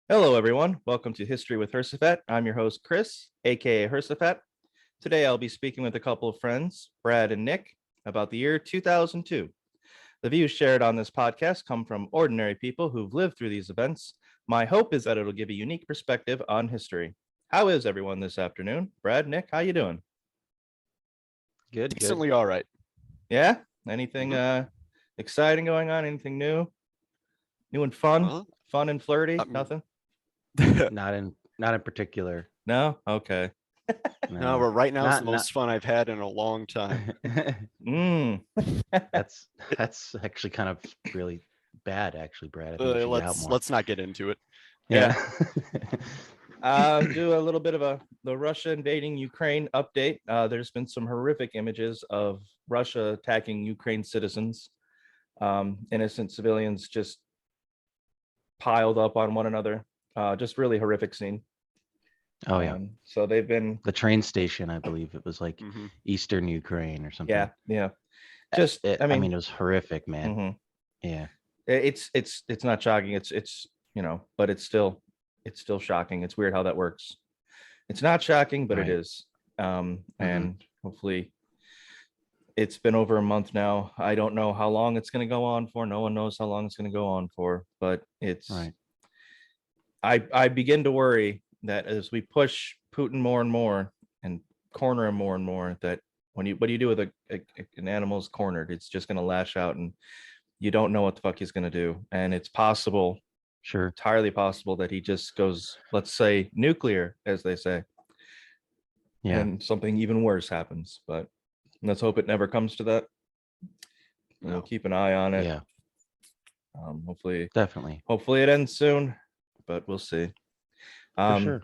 Hello, everyone. Welcome to History with Hersefet. I'm your host, Chris, aka Hersefet. Today, I'll be speaking with a couple of friends, Brad and Nick, about the year 2002. The views shared on this podcast come from ordinary people who've lived through these events. My hope is that it'll give a unique perspective on history. How is everyone this afternoon? Brad, Nick, how you doing? Good. Decently all right. Yeah? Anything exciting going on? Anything new? New and fun? Well, Fun and flirty? um, Nothing? Not in particular. No? Okay. No, but right now it's the Not- most fun I've had in a long time. Mm. that's actually kind of really bad, actually, Brad. I think you should get out more. Let's not get into it. Yeah. Do a little bit of the Russia invading Ukraine update. There's been some horrific images of Russia attacking Ukraine citizens. Innocent civilians just piled up on one another. Just really horrific scene. Oh yeah. So they've been The train station, I believe it was like Mhm. Eastern Ukraine or something. yeah. Just I mean, it was horrific, man. mhm. Yeah. It's not shocking. It's but it's still shocking. It's weird how that works. It's not shocking, but it Right. is. And hopefully it's been over a month now. I don't know how long it's going to go on for. No one knows how long it's going to go on for, but it's Right. I begin to worry that as we push Putin more and more and corner him more and more, that what do you do with an animal's cornered? It's just going to lash out, and you don't know what the fuck he's going to do. And it's possible, Sure. entirely possible, that he just goes, let's say, nuclear, as they say, Yeah. and something even worse happens. But let's hope it never comes to that. No. We'll keep an eye on it. Yeah. Hopefully Definitely. it ends soon, but we'll see. For sure.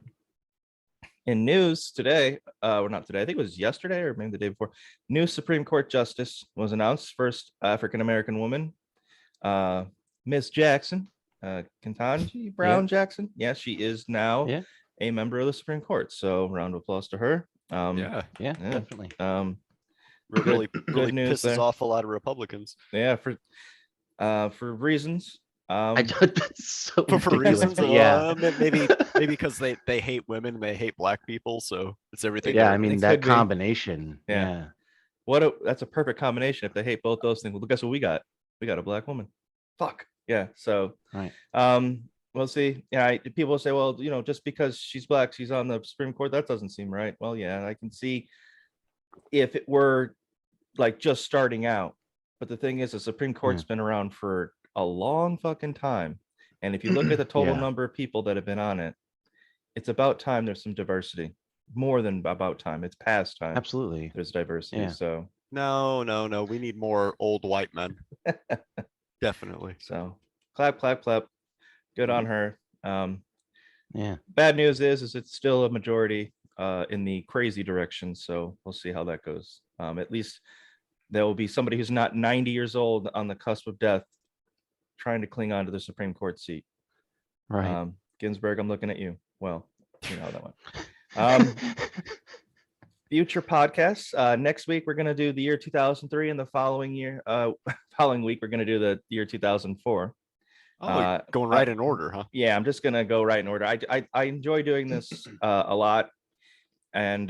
In news today, or not today, I think it was yesterday or maybe the day before, new Supreme Court justice was announced. First African-American woman, Miss Jackson, Ketanji Brown Jackson. Yeah, she is now a member of the Supreme Court. So round of applause to her. Yeah, Yeah, definitely. really good news pisses there. off a lot of Republicans. Yeah, for reasons. That's so For ridiculous, reasons, but yeah. maybe because they hate women, they hate black people, so it's everything. Yeah, that I mean It that could be. combination. Yeah. Yeah. That's a perfect combination. If they hate both those things, well, guess what we got? We got a black woman. Fuck yeah. So Right. we'll see. Yeah, people say, well, just because she's black, she's on the Supreme Court. That doesn't seem right. Well, yeah, I can see if it were like just starting out. But the thing is, the Supreme Court's been around for a long fucking time. And if you look at the total Yeah. number of people that have been on it, it's about time there's some diversity. More than about time. It's past time. Absolutely. There's diversity. Yeah. So No. We need more old white men. Definitely. So clap. Good on her. Yeah. Bad news is it's still a majority in the crazy direction. So we'll see how that goes. At least there will be somebody who's not 90 years old on the cusp of death trying to cling on to the Supreme Court seat. Right. Ginsburg, I'm looking at you. Well, you know how that went. Future podcasts. Next week we're gonna do the year 2003, and the following week we're gonna do the year 2004. Going right in order, huh? Yeah, I'm just gonna go right in order. I enjoy doing this a lot, and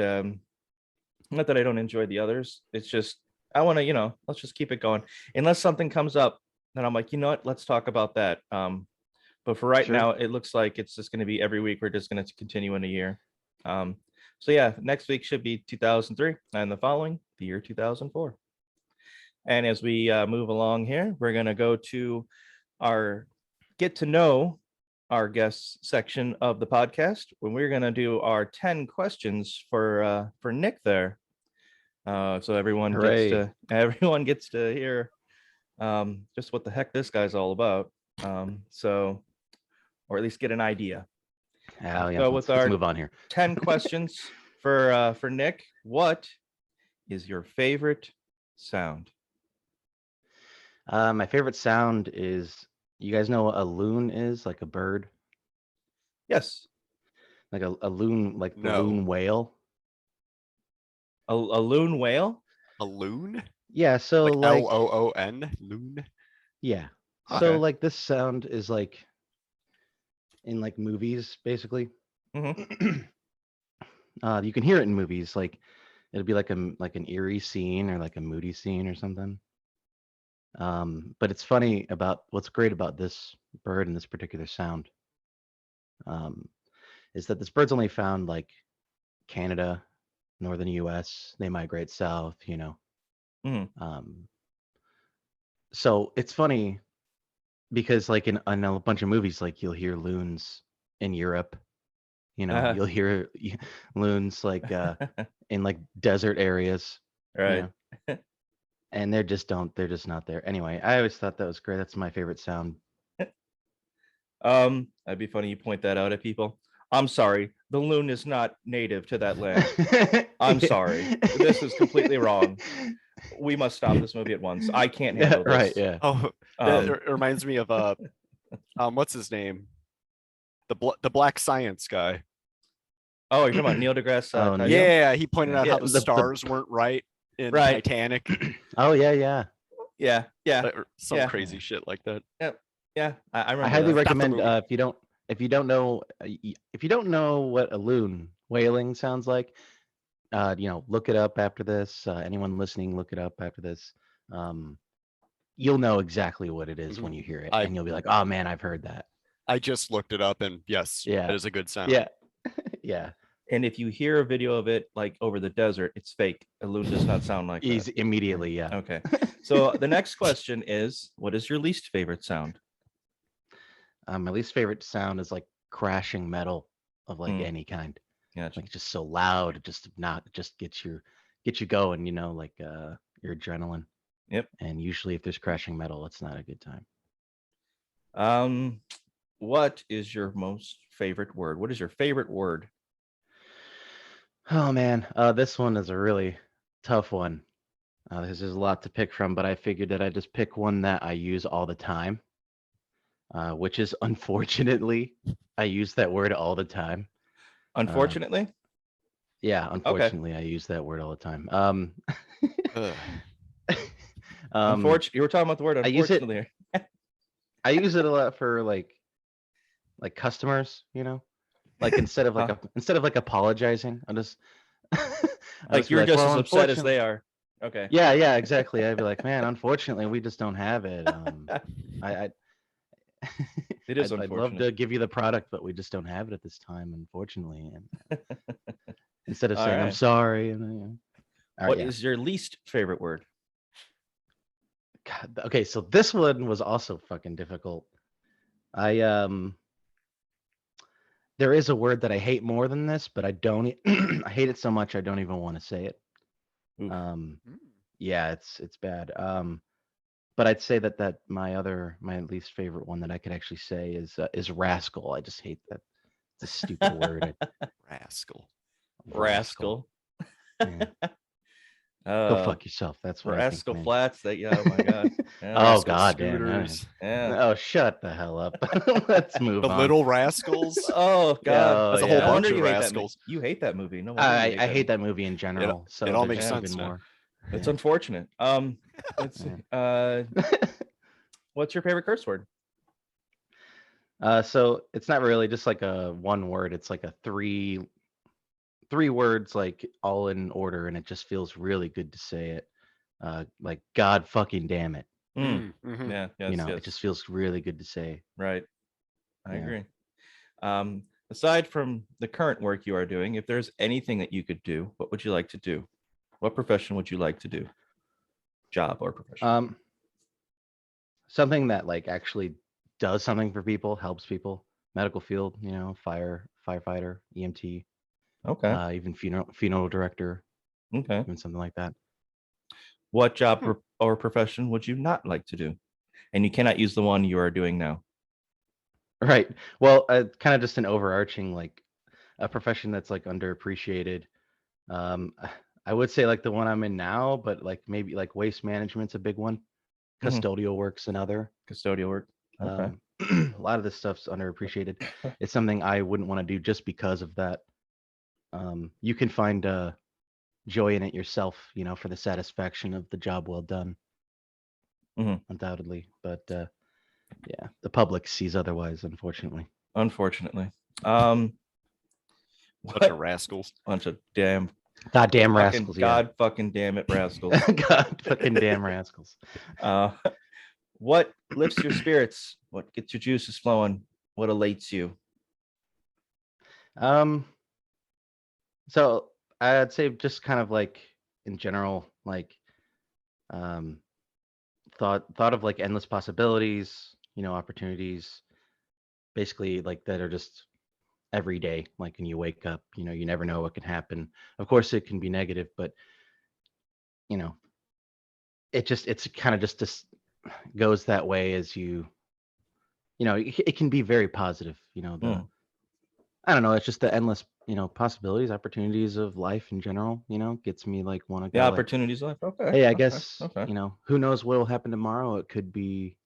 not that I don't enjoy the others. It's just I want to, let's just keep it going. Unless something comes up, then I'm like, you know what, let's talk about that. But for right now, it looks like it's just going to be every week. We're just going to continue in a year. So yeah, next week should be 2003, and the following, the year 2004. And as we move along here, we're going to go to our get to know our guests section of the podcast, when we're going to do our 10 questions for Nick there. So everyone gets to hear just what the heck this guy's all about. Or at least get an idea. Yeah, So let's our move on here. 10 questions for Nick. What is your favorite sound? My favorite sound is, you guys know what a loon is? Like a bird? Yes. Like a loon, like the No. loon whale? A loon whale? A loon? Yeah, so Like like Loon? Loon? yeah. Okay. So like this sound is like in like movies, basically. Mhm. You can hear it in movies, like it'll be like an eerie scene or like a moody scene or something. But it's funny about what's great about this bird and this particular sound, um, is that this bird's only found like Canada, northern U.S. They migrate south, Mhm. So it's funny because like in a bunch of movies, like you'll hear loons in Europe, Uh-huh. you'll hear loons like in like desert areas, you Right. know, and they're just not there. Anyway, I always thought that was great. That's my favorite sound. That'd be funny you point that out at people. I'm sorry, the loon is not native to that land. I'm sorry. This is completely wrong. We must stop this movie at once. I can't Yeah, handle right, this. yeah. Oh, that Um, reminds me of what's his name? The black science guy. oh, you're talking about Neil deGrasse Oh, Tyson? Neil? Yeah, he pointed out Yeah. how the stars weren't right in Right. Titanic. Oh yeah, yeah. Yeah. Or some Yeah. crazy shit like that. Yeah. I remember I highly that. recommend movie. if you don't know if you don't know what a loon wailing sounds like, look it up after this. Anyone listening, look it up after this. You'll know exactly what it is when you hear it, I- and you'll be like, "Oh man, I've heard that." I just looked it up, and yes, Yeah. that is a good sound. Yeah, yeah. And if you hear a video of it like over the desert, it's fake. A loon does not sound like He's that. immediately, yeah. Okay. So the next question is, what is your least favorite sound? My least favorite sound is like crashing metal of like Mm. any kind. Gotcha. Like just so loud, it just gets you going, like your adrenaline. Yep. And usually if there's crashing metal, it's not a good time. What is your most favorite word? What is your favorite word? Oh man, this one is a really tough one. There's a lot to pick from, but I figured that I'd just pick one that I use all the time, which is unfortunately, I use that word all the time. Unfortunately? Yeah, unfortunately, I use that word all the time. Ugh. Unfortunately, you were talking about the word I use it- unfortunately. I use it a lot for like customers, like instead of like apologizing, I'm just Like you're be just "Well, as upset as unfortunately-" they are. Okay. Yeah, exactly. I'd be like, man, unfortunately, we just don't have it. I It is I'd love unfortunate. to give you the product, but we just don't have it at this time, unfortunately. And instead of All saying I'm right. sorry, and all What right, is your least favorite word? God, okay, so this one was also fucking difficult. There is a word that I hate more than this, but I don't. I hate it so much I don't even want to say it. Oof. Yeah, it's bad. But I'd say that my least favorite one that I could actually say is rascal. I just hate that. It's a stupid word. Rascal. Rascal. Yeah. Go fuck yourself. That's what Rascal I think, man. Flats. That yeah. Oh my god. Yeah. Oh Rascal god, damn. Scooters. Yeah. Oh, shut the hell up. Let's move The on. Little Rascals. Oh god. Oh, That's a whole yeah. No wonder bunch of you hate that rascals. You hate that movie. No wonder you I hate that. that movie in general. So it all there's makes even sense now. more. It's Yeah. unfortunate. Let's see. What's your favorite curse word? So it's not really just like a one word. It's like a three words, like all in order, and it just feels really good to say it. Like God fucking damn it. Mhm. Yeah. Yes. Yes. It just feels really good to say. Right. I Yeah. agree. Aside from the current work you are doing, if there's anything that you could do, what would you like to do? What profession would you like to do? Job or profession? Something that like actually does something for people, helps people. Medical field, firefighter, EMT, Okay. even funeral director, Okay. even something like that. What job or profession would you not like to do? And you cannot use the one you are doing now. Right. Well, kind of just an overarching like a profession that's like underappreciated. I would say like the one I'm in now, but like maybe like waste management's a big one. Mhm. Custodial work's another. Custodial work. Okay. A lot of this stuff's underappreciated. It's something I wouldn't want to do just because of that. You can find joy in it yourself, for the satisfaction of the job well done. Mhm. Undoubtedly, but yeah, the public sees otherwise, unfortunately. Unfortunately. Bunch What of rascals. bunch of damn Goddamn fucking rascals. Yeah. god fucking damn it rascals. God fucking damn rascals. Uh, what lifts your spirits? What gets your juices flowing? What elates you? So I'd say just kind of like in general, like um thought of like endless possibilities, opportunities, basically like that are just every day. Like when you wake up, you never know what can happen. Of course it can be negative, but you know, it's kind of just goes that way as it can be very positive, Hmm. I don't know, it's just the endless, possibilities, opportunities of life in general, gets me like want to The go like, opportunities life. Okay. hey, I Okay. guess, Okay. who knows what will happen tomorrow? It could be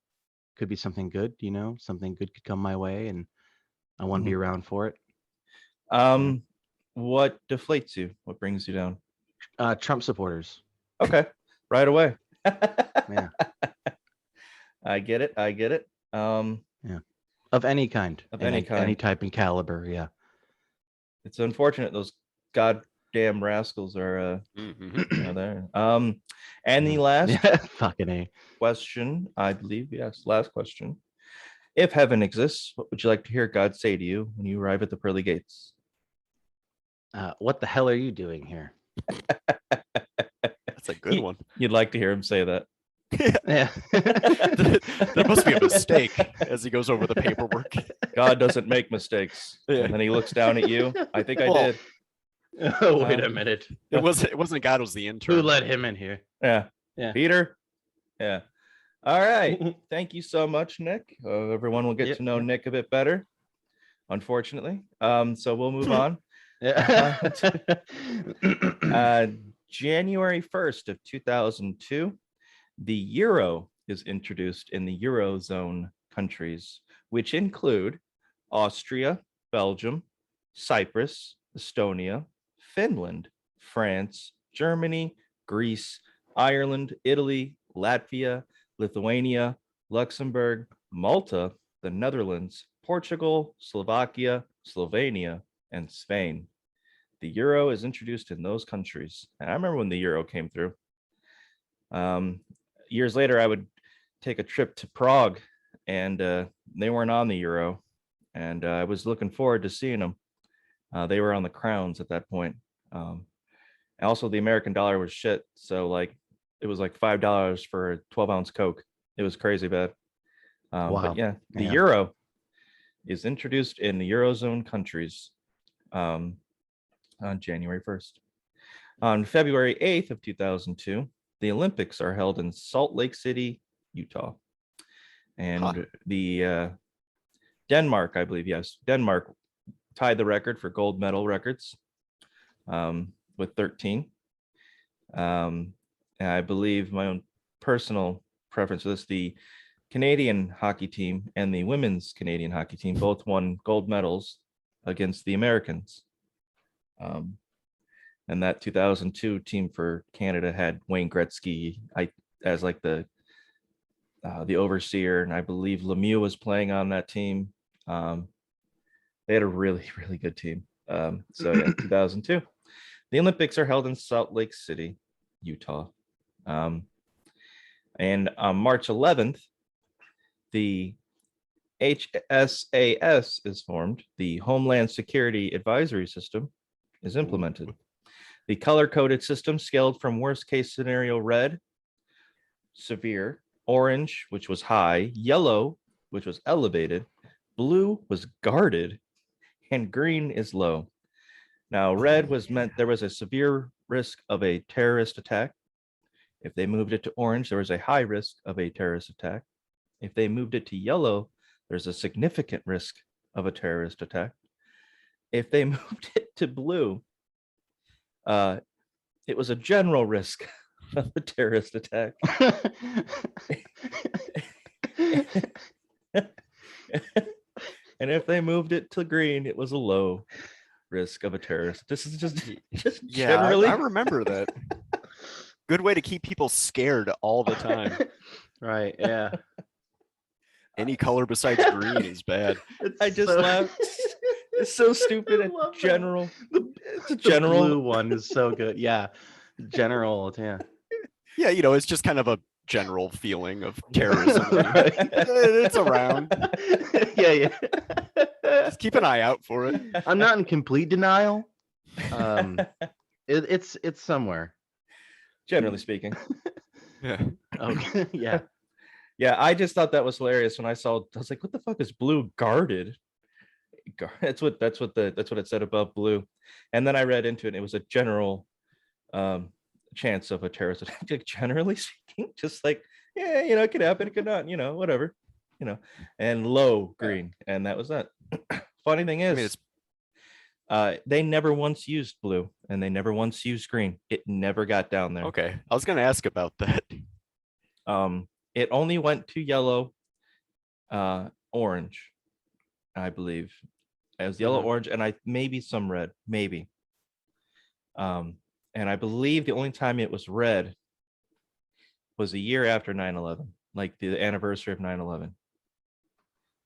something good, something good could come my way and I want to be Mhm. around for it. What deflates you? What brings you down? Trump supporters. Okay. Right away. Yeah. I get it. I get it. Yeah. Of any kind. Of and any any kind. type and caliber. Yeah. It's unfortunate those goddamn rascals are Mhm. there. And the Mhm. last Yeah. Fucking A. question, I believe, yes, last question. If heaven exists, what would you like to hear God say to you when you arrive at the pearly gates? What the hell are you doing here? That's a good one. You'd like to hear him say that. Yeah. There must be a mistake as he goes over the paperwork. God doesn't make mistakes. Yeah. And then he looks down at you. I think I Well, did. Oh, wait a minute. It wasn't God, it was the intern. Who let him in here? Yeah. Yeah. Peter. Yeah. All right. Thank you so much, Nick. Everyone will get Yep, to know yep. Nick a bit better, unfortunately. So we'll move on. Yeah. January 1st of 2002, the euro is introduced in the Eurozone countries, which include Austria, Belgium, Cyprus, Estonia, Finland, France, Germany, Greece, Ireland, Italy, Latvia, Lithuania, Luxembourg, Malta, the Netherlands, Portugal, Slovakia, Slovenia, and Spain. The euro is introduced in those countries. And I remember when the euro came through. Years later, I would take a trip to Prague, and they weren't on the euro, and I was looking forward to seeing them. They were on the crowns at that point. And also, the American dollar was shit, so like it was like $5 for a 12-ounce Coke. It was crazy bad. Wow. But yeah, the Yeah. euro is introduced in the Eurozone countries on January 1st. On February 8th of 2002, the Olympics are held in Salt Lake City, Utah. And the Denmark, I believe, yes, Denmark tied the record for gold medal records with 13. And I believe my own personal preference for this, the Canadian hockey team and the women's Canadian hockey team both won gold medals against the Americans. And that 2002 team for Canada had Wayne Gretzky as like the overseer, and I believe Lemieux was playing on that team. They had a really, really good team. So yeah, 2002. The Olympics are held in Salt Lake City, Utah. And on March 11th, the HSAS is formed. The Homeland Security Advisory System is implemented. The color-coded system scaled from worst-case scenario red, severe, orange, which was high, yellow, which was elevated, blue was guarded, and green is low. Now, red was meant there was a severe risk of a terrorist attack. If they moved it to orange, there was a high risk of a terrorist attack. If they moved it to yellow, there's a significant risk of a terrorist attack. If they moved it to blue, it was a general risk of a terrorist attack. And if they moved it to green, it was a low risk of a terrorist. This is just Yeah, generally. I remember that. Good way to keep people scared all the time. Right. Yeah. Any color besides green is bad. I just laughed. It's so stupid. I And love that. general. It's a The general. blue one is so good. Yeah, general. Yeah. Yeah, it's just kind of a general feeling of terrorism. Right. It's around. Yeah. Just keep an eye out for it. I'm not in complete denial. It's somewhere. Generally speaking. Yeah. Okay. Yeah. Yeah, I just thought that was hilarious when I saw. I was like, "What the fuck is blue guarded?" That's what it said above blue, and then I read into it. And it was a general chance of a terrorist attack. Like, generally speaking, just like yeah, it could happen, it could not, whatever, and low green, and that was that. Funny thing I is, mean, it's they never once used blue, and they never once used green. It never got down there. okay. I was gonna ask about that. It only went to yellow, orange, I believe. It was yellow, Mhm. orange, and maybe some red, maybe. And I believe the only time it was red was a year after 9/11, like the anniversary of 9/11.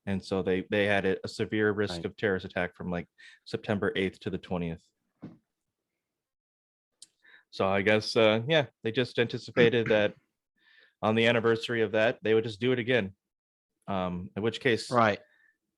And so they had a severe risk Right. of terrorist attack from like September 8th to the 20th. So I guess yeah, they just anticipated that on the anniversary of that, they would just do it again. In which case, Right.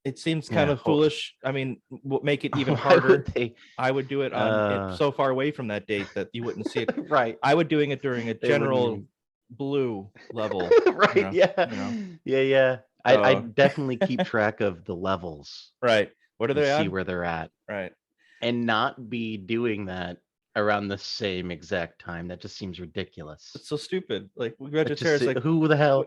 it seems kind Yeah, of foolish. I mean, make it even Why harder. would they? I would do it on so far away from that date that you wouldn't see it. Right. I would doing it during a They wouldn't general even- blue level. Right. know, Yeah. Yeah. I So- definitely keep track of the levels Right. What are and they see on? where they're at, Right. and not be doing that around the same exact time. That just seems ridiculous. It's so stupid. Like we Like, got to just terrorists say, like who the hell?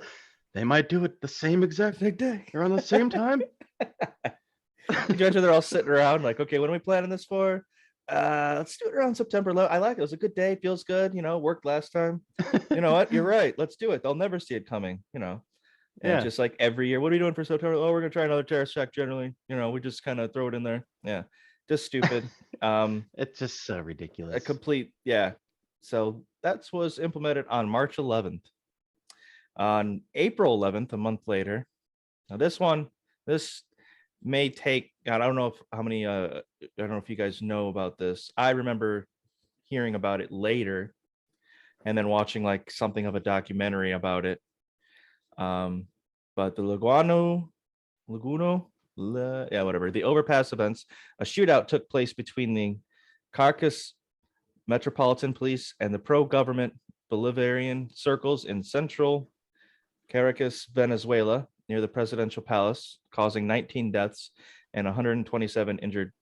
They might do it the same exact big day. around the same time. Could you imagine they're all sitting around like, okay, what are we planning this for? Let's do it around September 11th. I like it. It was a good day. Feels good. Worked last time. You know what? You're right. Let's do it. They'll never see it coming. And Yeah. just like every year, what are you doing for September? Oh, we're gonna try another terrorist attack. Generally, we just kind of throw it in there. Yeah, just stupid. It's just so A ridiculous. complete yeah. So that was implemented on March 11th. On April 11th, a month later. Now this may take. I don't know how many. I don't know if you guys know about this. I remember hearing about it later, and then watching like something of a documentary about it. But the Laguno, whatever. The overpass events. A shootout took place between the Caracas Metropolitan Police and the pro-government Bolivarian circles in central Caracas, Venezuela, near the presidential palace, causing 19 deaths and 127 injured.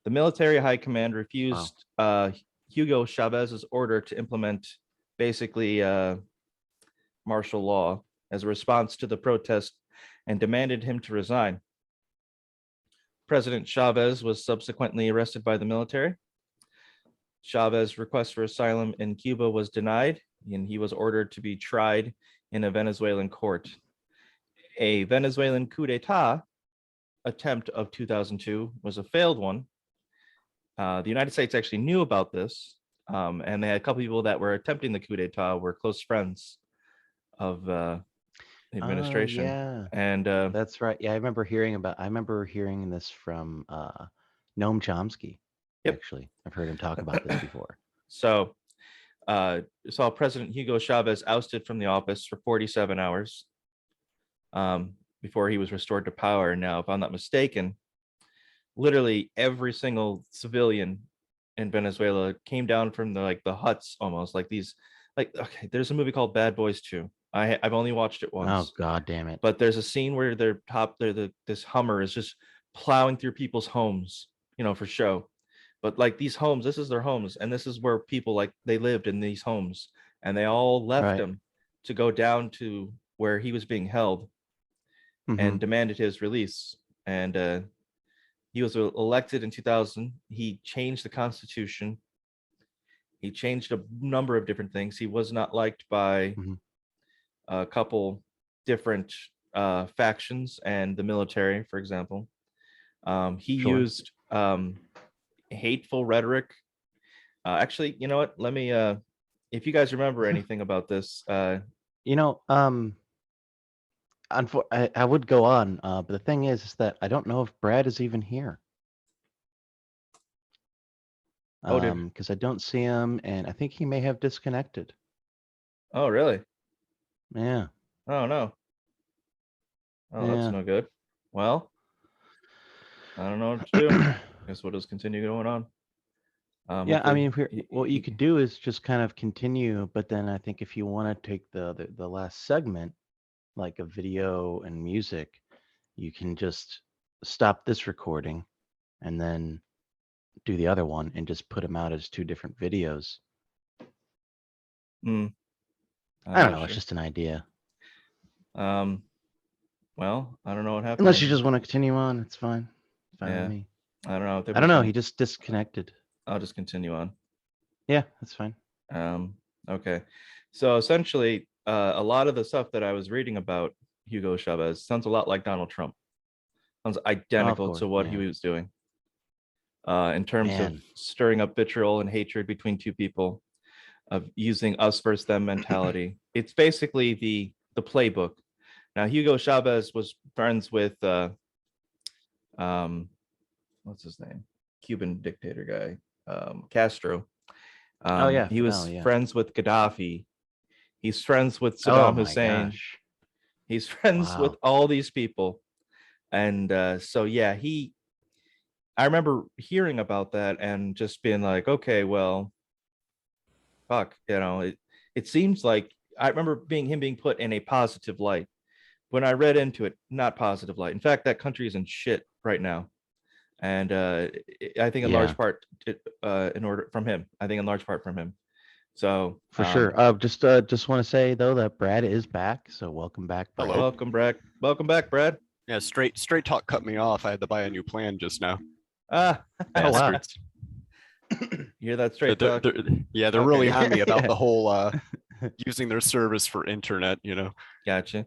The military high command refused Hugo Chavez's order to implement basically martial law as a response to the protest and demanded him to resign. President Chavez was subsequently arrested by the military. Chavez's request for asylum in Cuba was denied, and he was ordered to be tried in a Venezuelan court. A Venezuelan coup d'etat attempt of 2002 was a failed one. The United States actually knew about this, and they had a couple people that were attempting the coup d'etat were close friends of the administration. Yeah, And that's right. Yeah, I remember hearing this from Noam Chomsky. Yep. Actually, I've heard him talk about this before. so saw President Hugo Chavez ousted from the office for 47 hours before he was restored to power. Now, if I'm not mistaken, literally every single civilian in Venezuela came down from the huts, almost like these. Like, okay, there's a movie called Bad Boys 2. I've only watched it once. Oh God damn it! But there's a scene where this Hummer is just plowing through people's homes, for show. But like these homes, this is their homes, and this is where people like they lived in these homes, and they all left Right. him to go down to where he was being held Mhm. and demanded his release. And he was elected in 2000. He changed the constitution. He changed a number of different things. He was not liked by Mhm. a couple different factions and the military, for example. He Sure. used hateful rhetoric. Actually, you know what? Let me, if you guys remember anything about this, You know, I would go on, but the thing is that I don't know if Brad is even here. Oh, dear. Because I don't see him, and I think he may have disconnected. Oh, really? Yeah. Oh, no. Oh, that's Yeah. no good. Well, I don't know what to do. Guess we'll just continue going on. Yeah, I Hopefully mean, what you he- could do is just kind of continue, but then I think if you want to take the last segment, like a video and music, you can just stop this recording and then do the other one and just put them out as two different videos. Hmm. I don't know. Sure. It's just an idea. Well, I don't know what happened. Unless you just want to continue on, it's fine. It's fine Yeah. with me. I don't know. There I don't was know. some- He just disconnected. I'll just continue on. Yeah, that's fine. Okay. So essentially, a lot of the stuff that I was reading about Hugo Chavez sounds a lot like Donald Trump. Sounds identical course, to what he yeah. was doing. In terms of Man. stirring up vitriol and hatred between two people, of using us versus them mentality. It's basically the playbook. Now, Hugo Chavez was friends with what's his name? Cuban dictator guy, Castro. Oh yeah, He was Fidel, yeah. friends with Gaddafi. He's friends with Oh Saddam my Hussein. gosh. He's friends with Wow. all these people. And so yeah, I remember hearing about that and just being like, okay, well, fuck, it seems like I remember him being put in a positive light. When I read into it, not positive light. In fact, that country is in shit right now. And I think in Yeah. large part in order from him. I think in large part from him. So For sure. Just want to say though that Brad is back, so welcome back, Brad. Hello. welcome back. Welcome back, Brad. Yeah, straight talk cut me off. I had to buy a new plan just now. Ah, Oh, wow. Bastards. you hear that straight They're- talk? yeah, they're Okay. really on me about Yeah. the whole using their service for internet, Gotcha.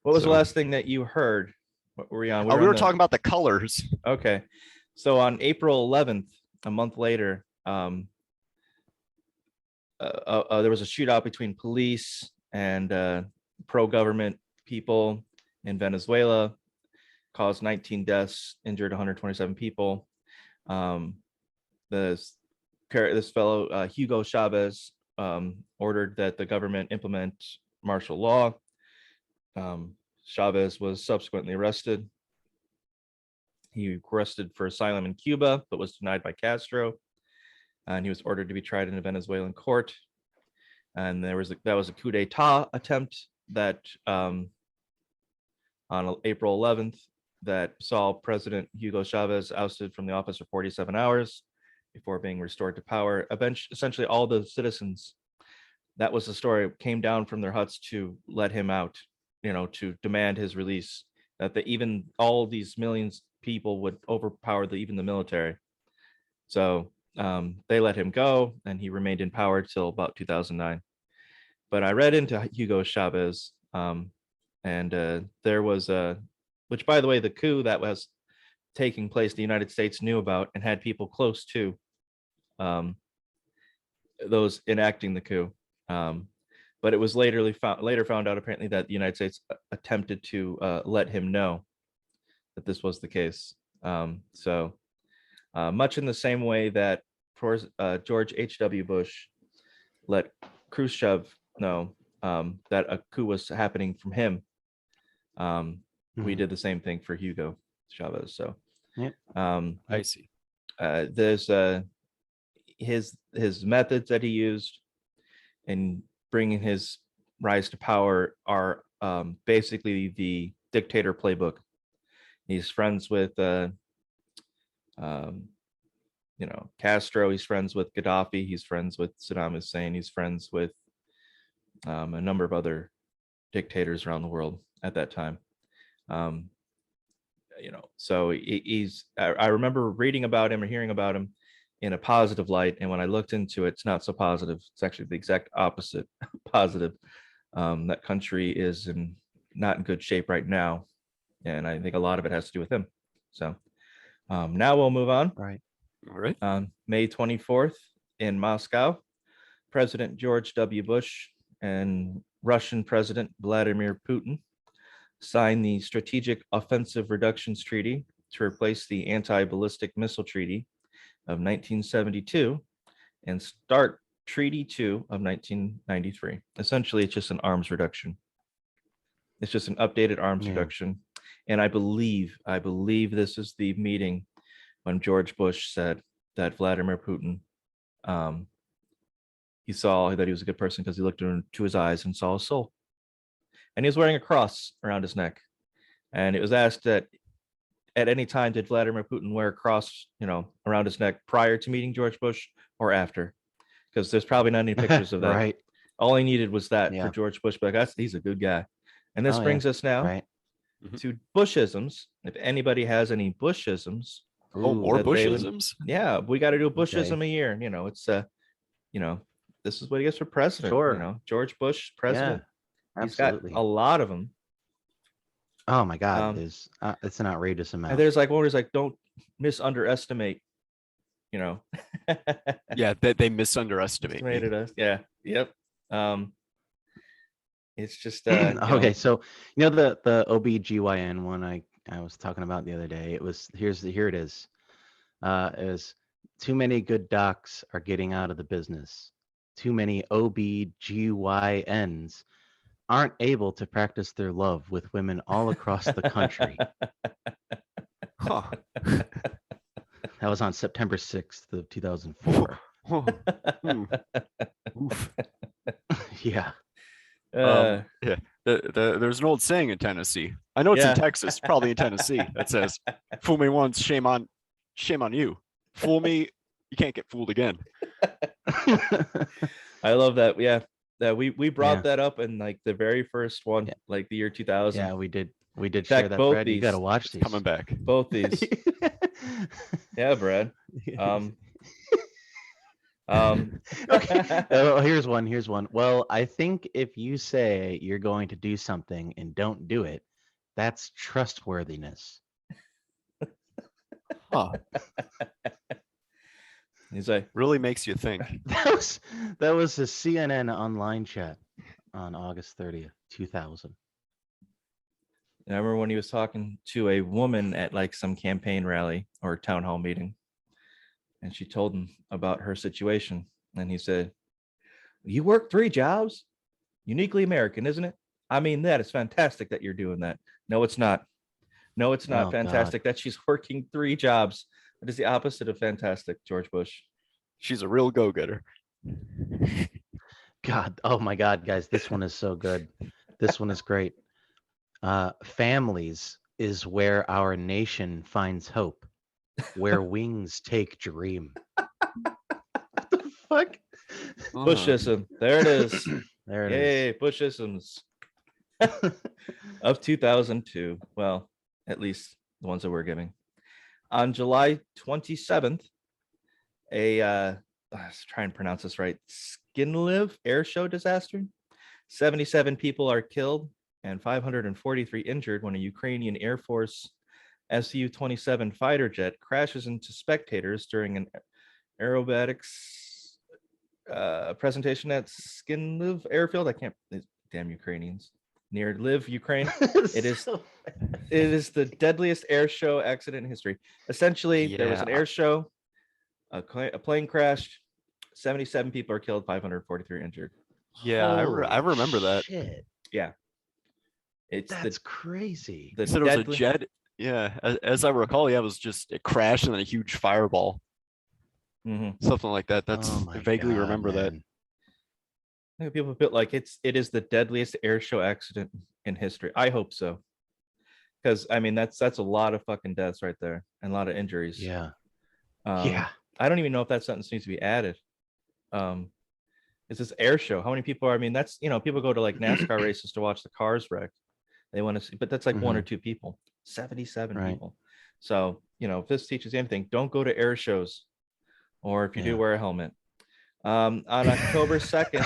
What was So- the last thing that you heard? What were we on? We on were the- talking about the colors. Okay. So on April 11th, a month later, there was a shootout between police and pro-government people in Venezuela, caused 19 deaths, injured 127 people. This fellow, Hugo Chavez, ordered that the government implement martial law. Chavez was subsequently arrested. He requested for asylum in Cuba, but was denied by Castro. And he was ordered to be tried in a Venezuelan court. And that was a coup d'etat attempt that on April 11th that saw President Hugo Chavez ousted from the office for 47 hours before being restored to power. Essentially, all the citizens, that was the story, came down from their huts to let him out, to demand his release. That even all these millions of people would overpower even the military. So they let him go, and he remained in power till about 2009. But I read into Hugo Chavez, and there was which, by the way, the coup that was taking place, the United States knew about and had people close to those enacting the coup. But it was later found out apparently that the United States attempted to let him know that this was the case. So much in the same way that George H.W. Bush let Khrushchev know that a coup was happening from him, we Mhm. did the same thing for Hugo Chavez. So Yeah. I see. there's his methods that he used in bringing his rise to power are basically the dictator playbook. He's friends with Castro. He's friends with Gaddafi. He's friends with Saddam Hussein. He's friends with a number of other dictators around the world at that time. So I remember reading about him or hearing about him in a positive light, and when I looked into it, it's not so positive. It's actually the exact opposite, positive. That country is not in good shape right now, and I think a lot of it has to do with him. So now we'll move on. Right. All right. On May 24th in Moscow, President George W. Bush and Russian President Vladimir Putin signed the Strategic Offensive Reductions Treaty to replace the Anti-Ballistic Missile Treaty of 1972 and start Treaty 2 of 1993. Essentially, it's just an arms reduction. It's just an updated arms Yeah. reduction. And I believe this is the meeting when George Bush said that Vladimir Putin, he saw that he was a good person because he looked into his eyes and saw a soul. And he was wearing a cross around his neck. And it was asked that at any time did Vladimir Putin wear a cross, around his neck prior to meeting George Bush or after? Because there's probably not any pictures of that. Right. All he needed was that Yeah. for George Bush. But he's a good guy. And this Oh, yeah. brings us now Right. to Bushisms. If anybody has any Bushisms, Oh, more that they would- Bushisms? yeah, we got to do a Bushism Okay. a year. It's this is what he gets for president. Sure. George Bush, president. Yeah, He's got absolutely. a lot of them. Oh my God, Um, it's an outrageous amount. And there's like one where he's like, don't underestimate, Yeah, they misunderestimate me. estimated us. Yeah. Yep. It's just Okay, so the OBGYN one I was talking about the other day. It was here it is. It was too many good docs are getting out of the business. Too many OBGYNs aren't able to practice their love with women all across the country. Huh. That was on September 6th of 2004. Oof. Yeah. Yeah. There's an old saying in Tennessee. I know it's Yeah. in Texas, probably in Tennessee, that says, "Fool me once, shame on you. Fool me, you can't get fooled again." I love that. Yeah. That we brought Yeah. that up in like the very first one, Yeah. like the year 2000. Yeah, we did fact, share that, both Brad. You got to these- watch It's these. coming back. Both these. Yeah, Brad. Okay. Oh, here's one. Well, I think if you say you're going to do something and don't do it, that's trustworthiness. Huh. He's like, Really makes you think. That was a CNN online chat on August 30th, 2000. I remember when he was talking to a woman at like some campaign rally or town hall meeting, and she told him about her situation. And he said, "You work 3 jobs? Uniquely American, isn't it? I mean, that is fantastic that you're doing that." No, it's not. No, it's not Oh, fantastic that she's working 3 jobs. It is the opposite of fantastic, George Bush. She's a real go-getter. God, oh my God, guys, this one is so good. This one is great. Families is where our nation finds hope, where wings take dream. What the fuck? Bushism. There it is. There it is. Yay, Bushisms of 2002. Well, at least the ones that we're giving. On July 27th, let's try and pronounce this right, Skinliv air show disaster. 77 people are killed and 543 injured when a Ukrainian Air Force Su-27 fighter jet crashes into spectators during an aerobatics presentation at Skinliv airfield. I can't, damn Ukrainians, near Lviv, Ukraine. It is So- It is the deadliest air show accident in history. Essentially, there was an Yeah. air show, a plane crashed, 77 people are killed, 543 injured. Yeah, I Holy remember that. Shit, It's that's crazy. the He said it was a deadly- jet. Yeah, as I recall, yeah, it was just a crash and then a huge fireball, Mhm. something like that. That's Oh my I vaguely God, remember that. man. I think people feel like it is the deadliest air show accident in history. I hope so, because I mean that's a lot of fucking deaths right there and a lot of injuries. Yeah. Um, Yeah. I don't even know if that sentence needs to be added. It's this air show. How many people are? I mean, that's people go to like NASCAR races to watch the cars wreck. They want to see, but that's like 1 or 2 people. 77 Right. people. So if this teaches you anything, don't go to air shows, or if you Yeah. do, wear a helmet. On October 2nd,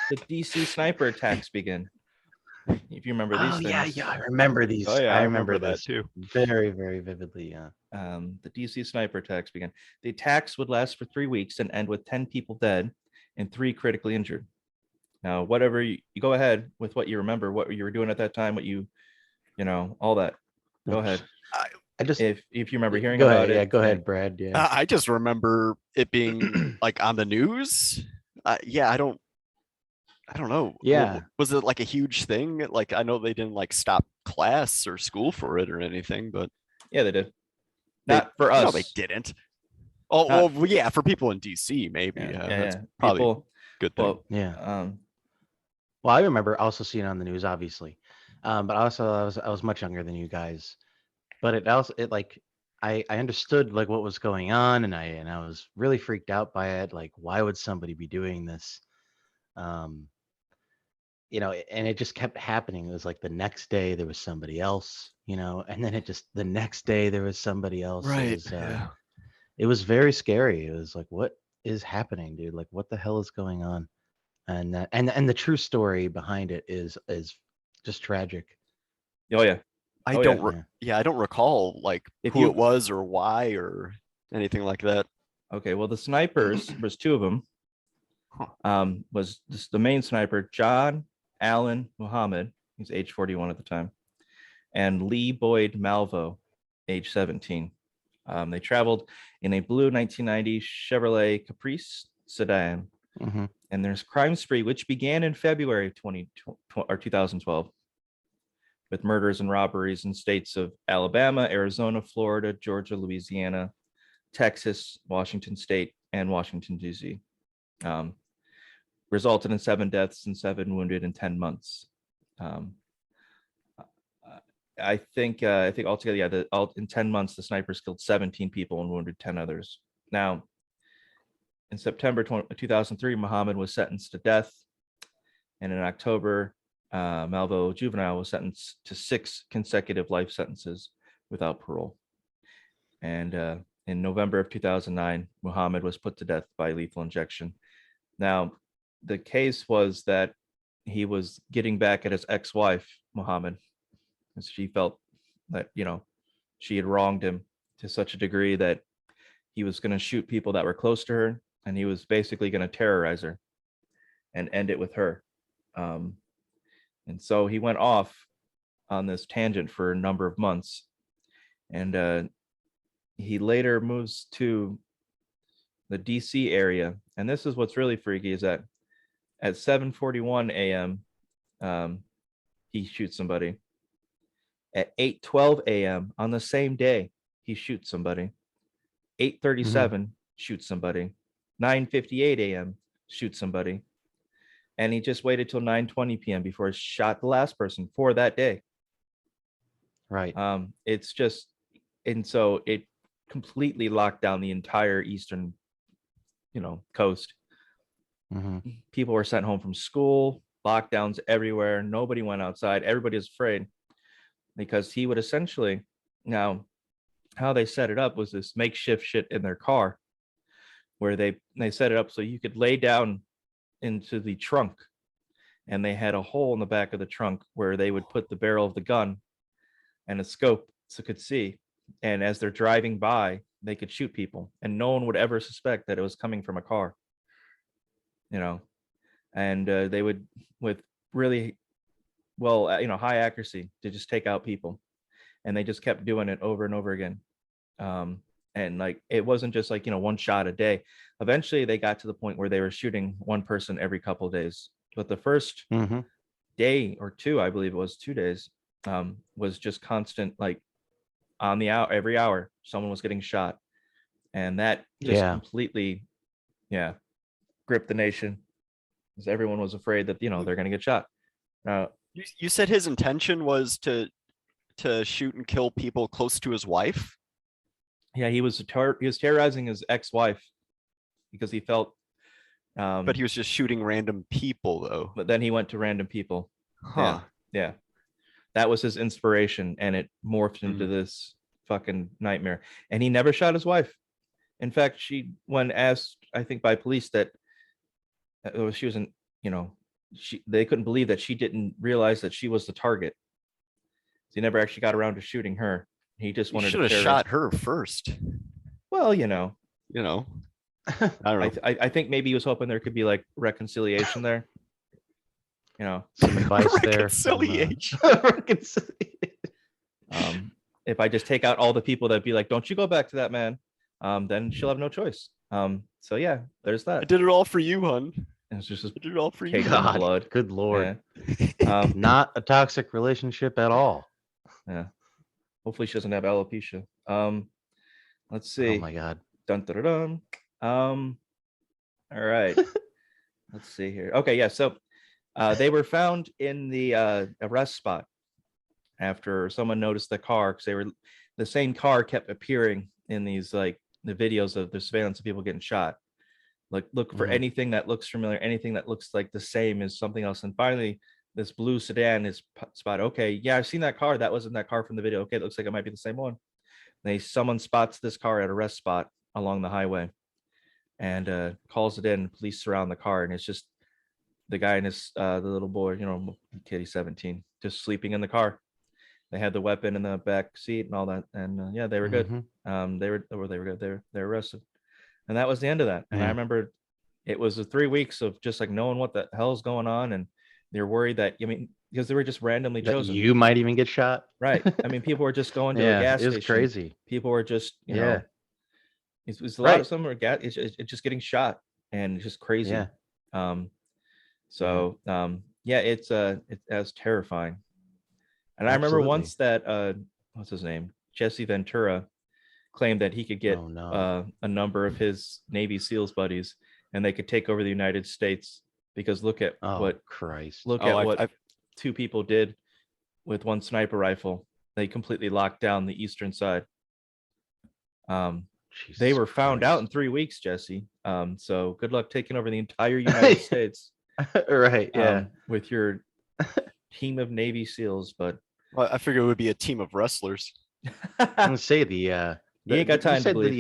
the DC sniper attacks begin. If you remember these Oh things. yeah, I remember these. Oh yeah, I remember that this too. very, very vividly. Yeah. The DC sniper attacks began. The attacks would last for 3 weeks and end with 10 people dead and 3 critically injured. Now, whatever you go ahead with what you remember, what you were doing at that time, what you you know, all that. Go Which ahead. I just If you remember hearing go about ahead. it. Yeah, go ahead, Brad. Yeah. I just remember it being like on the news. Yeah, I don't know. Yeah. Was it like a huge thing? Like I know they didn't like stop class or school for it or anything, but Yeah, they did. they, Not for us. no, they didn't. Oh, Not- well, yeah, for people in DC, maybe. Yeah, That's yeah. probably a People. good thing. Well, Yeah. Well, I remember also seeing it on the news, obviously, but also I was much younger than you guys. But it like I understood like what was going on, and I was really freaked out by it. Like, why would somebody be doing this? Um, and it just kept happening. It was like the next day there was somebody else, and then the next day there was somebody else. Right. Yeah. It was very scary. It was like, what is happening, dude? Like, what the hell is going on? And the true story behind it is just tragic. oh yeah. I Oh, don't. yeah. Yeah, I don't recall like If who you- it was or why or anything like that. Okay. Well, the snipers was two of them. Huh. Was the main sniper John Allen Muhammad, he's age 41 at the time, and Lee Boyd Malvo, age 17. They traveled in a blue 1990 Chevrolet Caprice sedan, Hmm. and there's crime spree which began in February 2012 with murders and robberies in states of Alabama, Arizona, Florida, Georgia, Louisiana, Texas, Washington State, and Washington D.C. Resulted in 7 deaths and 7 wounded in 10 months. I think altogether, yeah, in 10 months, the snipers killed 17 people and wounded 10 others. Now, in September 2003, Muhammad was sentenced to death, and in October, Malvo Juvenile was sentenced to 6 consecutive life sentences without parole. And in November of 2009, Muhammad was put to death by lethal injection. Now, the case was that he was getting back at his ex-wife, Muhammad, because she felt that, she had wronged him to such a degree that he was going to shoot people that were close to her, and he was basically going to terrorize her and end it with her. And so he went off on this tangent for a number of months, and he later moves to the DC area. And this is what's really freaky, is that at 7:41 a.m. He shoots somebody. At 8:12 a.m. on the same day, he shoots somebody. 8:37 shoots somebody. 9:58 a.m. shoots somebody. And he just waited till 9:20 p.m. before he shot the last person for that day. Right. It's just, and so it completely locked down the entire eastern, coast. Hmm. People were sent home from school, lockdowns everywhere. Nobody went outside. Everybody was afraid because he would essentially, now how they set it up was this makeshift shit in their car where they set it up so you could lay down into the trunk, and they had a hole in the back of the trunk where they would put the barrel of the gun and a scope so could see. And as they're driving by, they could shoot people, and no one would ever suspect that it was coming from a car. And they would, with really high accuracy, to just take out people, and they just kept doing it over and over again. And like, it wasn't just like, one shot a day. Eventually they got to the point where they were shooting one person every couple of days. But the first day or two, I believe it was 2 days, was just constant, like on the hour, every hour, someone was getting shot. And that just completely, gripped the nation, because everyone was afraid that, they're going to get shot. You said his intention was to shoot and kill people close to his wife. Yeah, he was terrorizing his ex-wife because he felt. But he was just shooting random people, though. But then he went to random people. Huh. Yeah. That was his inspiration, and it morphed into this fucking nightmare. And he never shot his wife. In fact, when asked, I think by police, that she wasn't, they couldn't believe that she didn't realize that she was the target. He never actually got around to shooting her. He just wanted to should have shot her first. Well, I don't know. I think maybe he was hoping there could be like reconciliation there. Some advice there. Reconciliation. Reconciliation. If I just take out all the people that be like, don't you go back to that man, then she'll have no choice. So yeah, there's I that. did it all for you, hun. And it's just I did it all for you. Cake in the God, blood. good lord. Yeah. Not a toxic relationship at all. Yeah. Hopefully she doesn't have alopecia. Let's Oh see. my god. Dun, dun, dun, dun. All right. Let's see here. Okay, yeah. So they were found in the arrest spot after someone noticed the car, because the same car kept appearing in these, like, the videos of the surveillance of people getting shot. Like, look for Mhm. anything that looks familiar, anything that looks like the same as something else. And finally, this blue sedan is spotted. Okay, yeah, I've seen that car. That wasn't that car from the video. Okay, it looks like it might be the same one. Someone spots this car at a rest spot along the highway and calls it in. Police surround the car, and it's just the guy and the little boy, kid, he's 17, just sleeping in the car. They had the weapon in the back seat and all that, and yeah, they were good. Mhm. They were good. They were arrested, and that was the end of that. And I Yeah. remember it was 3 weeks of just like knowing what the hell's going on, and they're worried that, because they were just randomly That chosen. you might even get shot. Right. I mean, people were just going to a Yeah, gas it was station. crazy. People were just, Yeah. it's a lot of Right. some are it's just getting shot, and it's just crazy. Yeah. Yeah, it's terrifying. And I remember Absolutely. once that what's his name? Jesse Ventura claimed that he could get Oh no. a number of his Navy SEALs buddies, and they could take over the United States, because look at Oh what Christ. what 2 people did with 1 sniper rifle. They completely locked down the eastern side. They Jesus were found out in Christ. 3 weeks, Jesse. So good luck taking over the entire United States Right. Yeah. with your team of Navy SEAls. But Well, I figured it would be a team of wrestlers. I'm gonna say the You ain't got you time to said believe.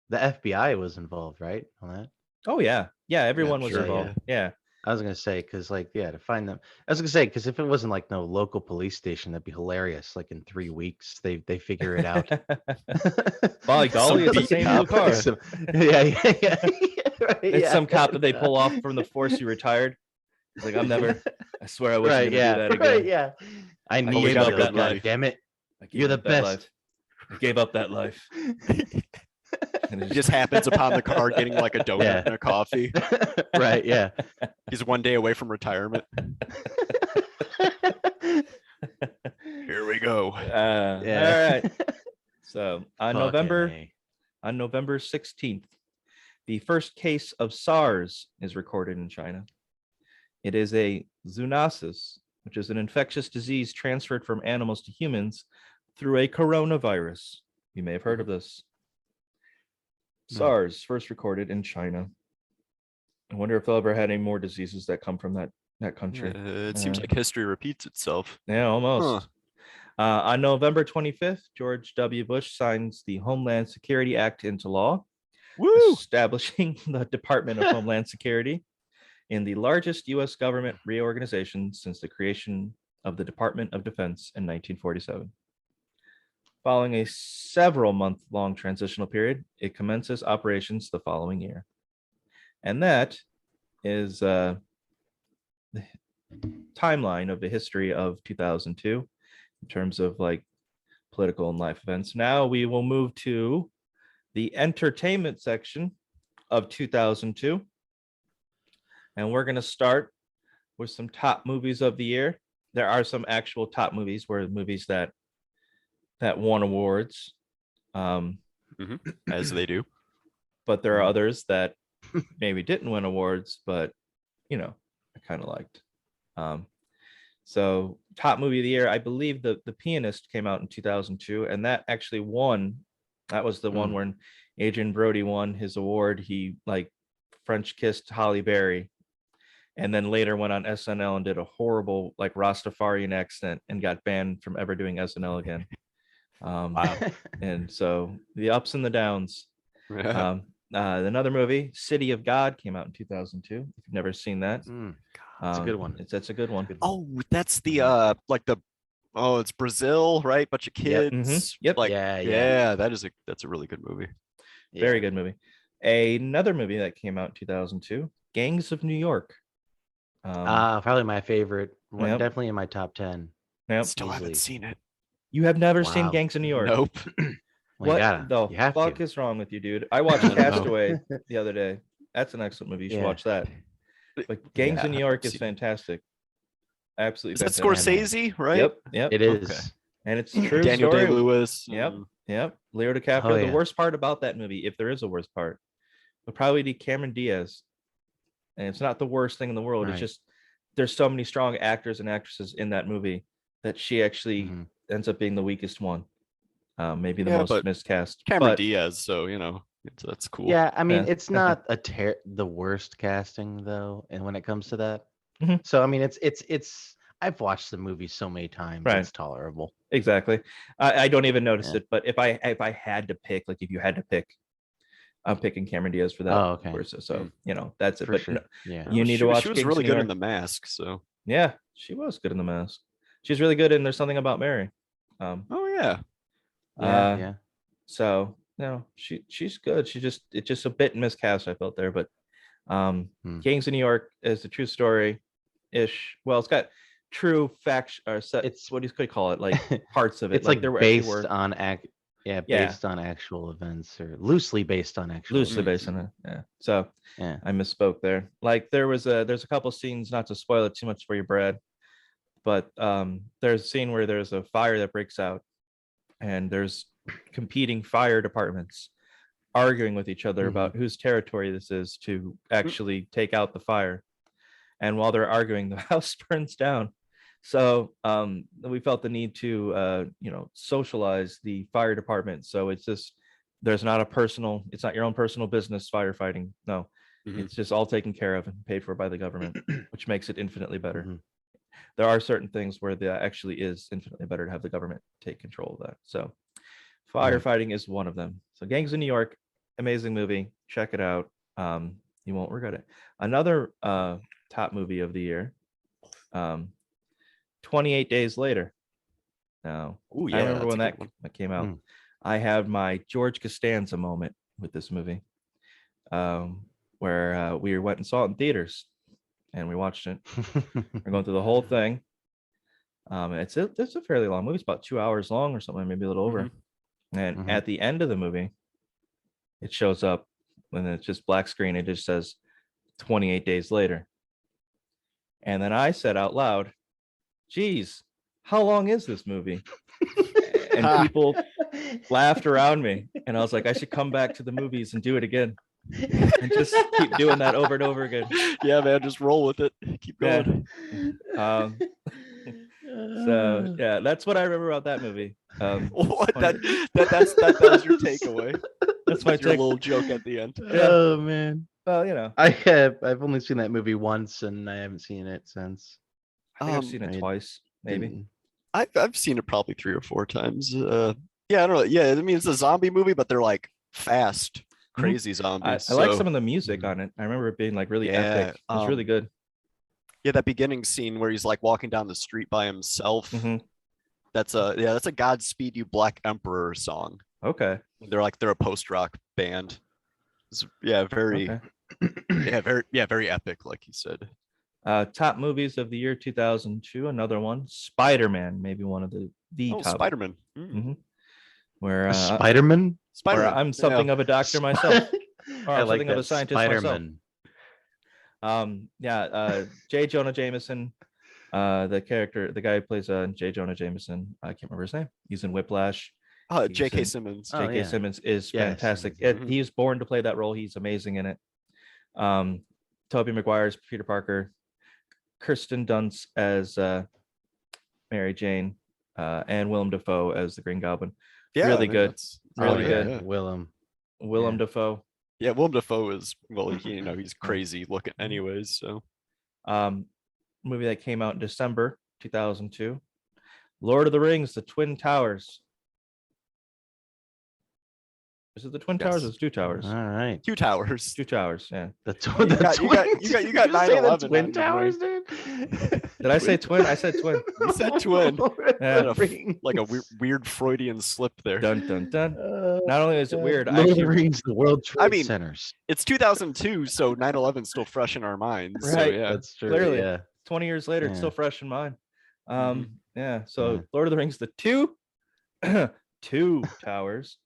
the FBI was involved, right? On that. Oh yeah, everyone was sure, involved. Yeah. I was gonna say, because like, yeah, to find them. I was gonna say, because if it wasn't like no local police station, that'd be hilarious. Like in 3 weeks, they figure it out. By golly, it's the beat same cop. blue car. Yeah. Right, It's yeah. some cop that they pull off from the force who retired. He's like, I swear I wasn't Right. gonna Yeah. do that again. Right. Yeah. I need gave you, up that God life. damn it. I gave You're the up that best. life. I gave up that life. And He just happens upon the car getting like a donut Yeah. and a coffee. Right. Yeah. He's 1 day away from retirement. Here we go. All right. So on Fucking November 16th, the first case of SARS is recorded in China. It is a zoonosis, which is an infectious disease transferred from animals to humans through a coronavirus. You may have heard of this. No. SARS, first recorded in China. I wonder if they'll ever had any more diseases that come from that country. It seems like history repeats itself. Yeah, almost. On November 25th, George W. Bush signs the Homeland Security Act into law, Woo! establishing the Department of Homeland Security in the largest U.S. government reorganization since the creation of the Department of Defense in 1947. Following a several-month-long transitional period, it commences operations the following year. And that is the timeline of the history of 2002 in terms of like political and life events. Now we will move to the entertainment section of 2002. And we're going to start with some top movies of the year. There are some actual top movies, movies that won awards. As they do. But there are others that maybe didn't win awards, but I kind of liked. So top movie of the year, I believe the Pianist came out in 2002, and that actually won. That was the one when Adrian Brody won his award. He like French kissed Halle Berry, and then later went on SNL and did a horrible like Rastafarian accent and got banned from ever doing SNL again. Wow. And so the ups and the downs. Another movie, City of God, came out in 2002. If you've never seen that, It's a good one. That's a good one. Oh, that's the it's Brazil, right? Bunch of Yep. kids. Yep. Like Yeah. that's a really good movie. Very good movie. Another movie that came out in 2002, Gangs of New York. Probably my favorite one. Yep. Definitely in my top 10. Yep. Still haven't seen it. You have never seen Wow. Gangs of New York. Nope. Well, What the the fuck is wrong with you, dude? I watched No, no, no. Castaway the other day. That's an excellent movie. You should Yeah. watch that. But Gangs Yeah, in New York I've is seen- fantastic. Absolutely Is that fantastic. Scorsese, right? Yep. It Okay. is. And it's a true Daniel story. Day Lewis. Yep. Yep. Leo DiCaprio. Oh, The yeah. worst part about that movie, if there is a worst part, would probably be Cameron Diaz. And it's not the worst thing in the world. It's Right. just there's so many strong actors and actresses in that movie that she actually Mhm. ends up being the weakest one. Maybe the Yeah, most but miscast. Cameron but Diaz, so that's cool. Yeah, I mean, Yeah. it's not the worst casting though, and when it comes to that, Mhm. so I mean, it's. I've watched the movie so many times; Right. it's tolerable. exactly. I don't even notice Yeah. it. But if I had to pick, like if you had to pick, I'm picking Cameron Diaz for that. Oh, okay. So that's it. For But sure. no, Yeah. you need she, to watch She was Gangs really of New good in York. The Mask. So. Yeah, she was good in The Mask. She's really good in There's Something About Mary. Oh yeah. Yeah. Uh, Yeah. So she's good. It's just a bit miscast, I felt there. But Gangs of New York is a true story ish. Well, it's got true fact or set. It's- What do you call it? Like parts of it. It's like there were actually based on Yeah. based on actual events or loosely based on actual. loosely events. based on it. Yeah. So Yeah. I misspoke there. Like there's a couple scenes, not to spoil it too much for you, Brad, but there's a scene where there's a fire that breaks out, and there's competing fire departments arguing with each other Mhm. about whose territory this is to actually take out the fire. And while they're arguing, the house burns down. So we felt the need to socialize the fire department. So it's just it's not your own personal business firefighting. No, Mhm. it's just all taken care of and paid for by the government, which makes it infinitely better. Mhm. There are certain things where that actually is infinitely better to have the government take control of that. So firefighting is one of them. So Gangs of New York, amazing movie. Check it out. You won't regret it. Another top movie of the year, 28 Days Later. Now, Oh yeah. I remember that's when a that good one. came out. Mm. I had my George Costanza moment with this movie, where we went and saw it in theaters, and we watched it. We're going through the whole thing. It's a fairly long movie. It's about 2 hours long or something, maybe a little over. And Mhm. at the end of the movie, it shows up, and it's just black screen. It just says 28 days later. And then I said out loud, geez, how long is this movie? And people laughed around me. And I was like, I should come back to the movies and do it again. And just keep doing that over and over again. Yeah, man, just roll with it. Keep Yeah. going. So yeah, that's what I remember about that movie. What that was your takeaway. That's my Your take. little joke at the end. Oh man, Well, I've only seen that movie once, and I haven't seen it since. I think I've seen it I twice, maybe. Didn't- I've seen it probably 3 or 4 times. Yeah, I don't know. Yeah, I mean it's a zombie movie, but they're like fast, crazy I zombies. like so- some of the music on it. I remember it being like really Yeah, epic. It's really good. Yeah, that beginning scene where he's like walking down the street by himself. Mhm. That's a Godspeed You Black Emperor song. Okay. They're a post-rock band. Very Okay. very epic, like you said. Top movies of the year 2002. Another one, Spider-Man, maybe one of the Oh, top. Spider-Man. Where Spider-Man. where Spider-Man. I'm something of a doctor myself. Or I I'm like something of a that. scientist myself. Spider-Man. J. Jonah Jameson, the guy who plays J. Jonah Jameson. I can't remember his name. He's in Whiplash. He's J.K. in- Simmons. Oh, J.K. yeah. Simmons is Yeah, fantastic. Simmons. Mhm. He's born to play that role. He's amazing in it. Tobey Maguire's Peter Parker, Kirsten Dunst as Mary Jane, and Willem Dafoe as the Green Goblin. really good. Really good. Yeah. Willem. Willem Dafoe. Yeah, Willem Dafoe is he's crazy looking anyways. So Movie that came out in December 2002. Lord of the Rings: The Twin Towers. Is it the Twin Towers? Or Yes. it's Two Towers. All right. 2 towers. Two Towers. Yeah. The You got- you got Did you 9/11 say the on Twin your Towers, brain. dude? Did I say twin? I said twin. You said twin. Yeah. Like a weird Freudian slip there. Dun dun dun. Not only is it weird, I Lord of the actually, Rings, the World Trade mean, Centers. It's 2002, so 9/11 is still fresh in our minds. So, Right. yeah. That's true. Clearly. Yeah. 20 years later, it's Yeah. still fresh in mind. Yeah. So Yeah. Lord of the Rings, the two Two Towers.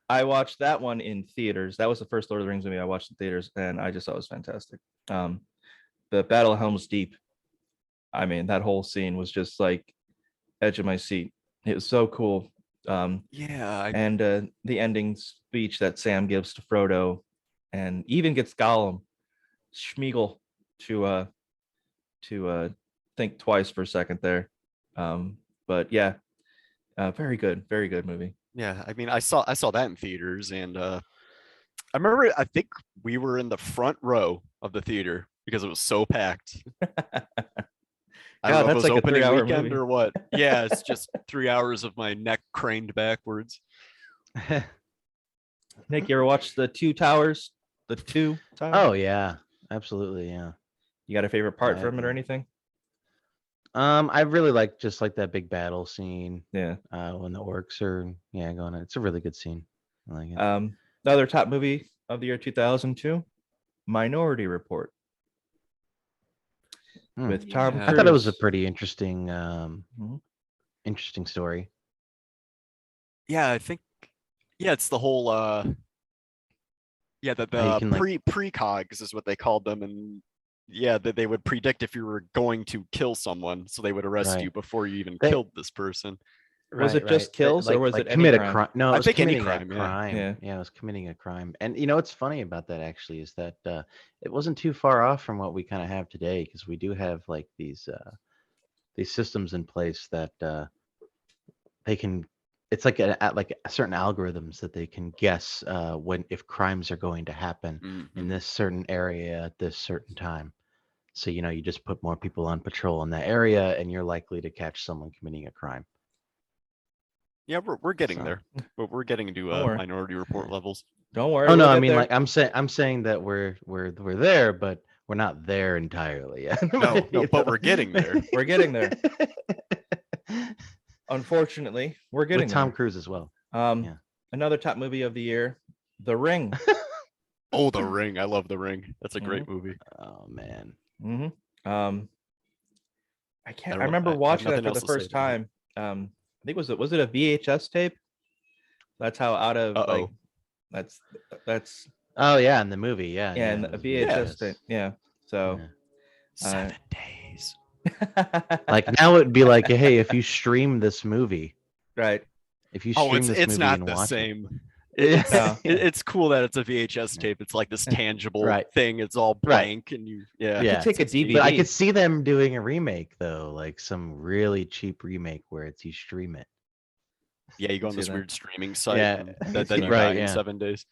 I watched that one in theaters. That was the first Lord of the Rings movie I watched in theaters, and I just thought it was fantastic. The Battle of Helm's Deep. I mean, that whole scene was just like edge of my seat. It was so cool. Yeah, And the ending speech that Sam gives to Frodo, and even gets Gollum, Schmeagol, to think twice for a second there. But yeah, very good movie. yeah. I mean, I saw that in theaters, and I remember. I think we were in the front row of the theater because it was so packed. I don't God, know if it that's was like a opening 3-hour weekend movie. or what. Yeah, it's just 3 hours of my neck craned backwards. Nick, you ever watched the Two Towers? The Two Towers? Oh yeah, absolutely, yeah. You got a favorite part I from it or agree. anything? I really like just like that big battle scene Yeah. when the orcs are going. It's a really good scene. I like it. The other top movie of the year 2002, Minority Report, Hmm. with Tom Yeah. I thought it was a Cruise. pretty interesting, Mhm. interesting story. Yeah, I think. Yeah, it's the whole. Yeah, How you the can like precogs is what they called them, and yeah, that they would predict if you were going to kill someone, so they would arrest you right. before you even They killed this person. Was it just That, kills or was it any commit a crime? crime. No, it I was think any committing a crime, yeah. crime. Yeah. Yeah, it was committing a crime. And you know what's funny about that actually is that it wasn't too far off from what we kind of have today, because we do have like these systems in place that they can. It's like like a certain algorithms that they can guess when if crimes are going to happen in Mhm. this certain area at this certain time. So you just put more people on patrol in that area, and you're likely to catch someone committing a crime. Yeah, we're getting So. there, but we're getting to Don't worry. Minority Report levels. Don't worry. Oh no, we'll I get mean there. like I'm saying that we're there, but we're not there entirely yet. No, You but know? we're getting there. We're getting there. Unfortunately, we're getting With Tom there. Cruise as well. Um, yeah. Another top movie of the year, The Ring. Oh, The Ring. I love The Ring. That's a great movie. Oh man. I can't. I I don't know. remember I have watching that nothing for the else to say first about it. time. I think was it a VHS tape? That's how out of like Uh-oh. that's Oh yeah, in the movie, yeah, and it a was VHS tape. Yeah. So Yeah. 7 days. Like now it'd be like, hey, if you stream this movie, right. if you Oh, stream this it's movie not and the watch same. it. No. It's cool that it's a VHS Yeah. tape. It's like this tangible Right. thing. It's all Right. blank, and you You Yeah. could take a it's neat. DVD. But I could see them doing a remake though, like some really cheap remake where it's you stream it. Yeah, you go on see this that. weird streaming site, Yeah. and then you Right, die in yeah. 7 days.